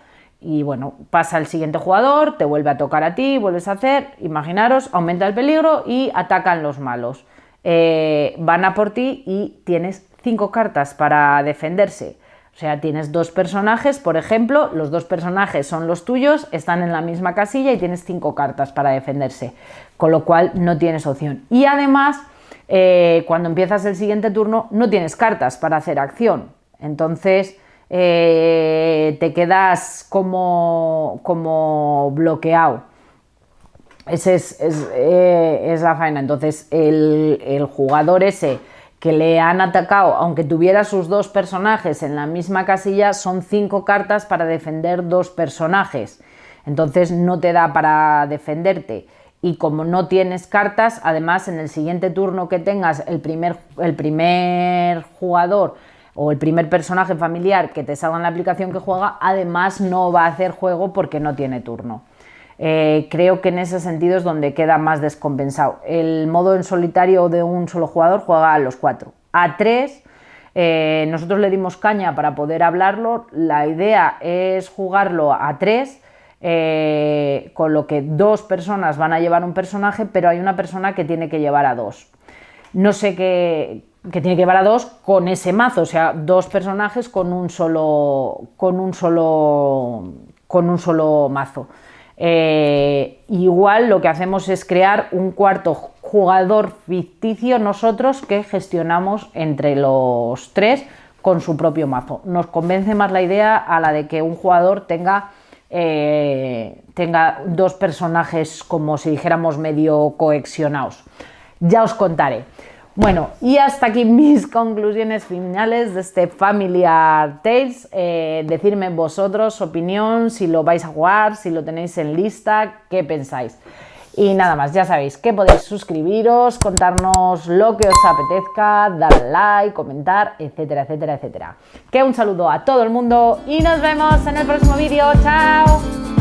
y bueno, pasa el siguiente jugador, te vuelve a tocar a ti, vuelves a hacer, imaginaros, aumenta el peligro y atacan los malos. Van a por ti y tienes 5 cartas para defenderse. O sea, tienes 2 personajes, por ejemplo, los 2 personajes son los tuyos, están en la misma casilla y tienes 5 cartas para defenderse, con lo cual no tienes opción. Y además, cuando empiezas el siguiente turno, no tienes cartas para hacer acción. Entonces, te quedas como bloqueado. Esa es la faena. Entonces el jugador ese que le han atacado, aunque tuviera sus 2 personajes en la misma casilla, son 5 cartas para defender 2 personajes. Entonces no te da para defenderte. Y como no tienes cartas, además en el siguiente turno que tengas el primer jugador o el primer personaje familiar que te salga en la aplicación que juega, además no va a hacer juego porque no tiene turno. Creo que en ese sentido es donde queda más descompensado. El modo en solitario de un solo jugador juega a los 4. A 3, nosotros le dimos caña para poder hablarlo. La idea es jugarlo a 3, con lo que 2 personas van a llevar un personaje, pero hay una persona que tiene que llevar a 2. No sé qué... que tiene que llevar a 2 con ese mazo, o sea, 2 personajes con un solo mazo. Igual lo que hacemos es crear un cuarto jugador ficticio nosotros que gestionamos entre los 3 con su propio mazo. Nos convence más la idea a la de que un jugador tenga 2 personajes como si dijéramos medio cohesionados. Ya os contaré. Bueno, y hasta aquí mis conclusiones finales de este Familiar Tales. Decidme vosotros opinión, si lo vais a jugar, si lo tenéis en lista, qué pensáis. Y nada más, ya sabéis que podéis suscribiros, contarnos lo que os apetezca, dar like, comentar, etcétera, etcétera, etcétera. Que un saludo a todo el mundo y nos vemos en el próximo vídeo. ¡Chao!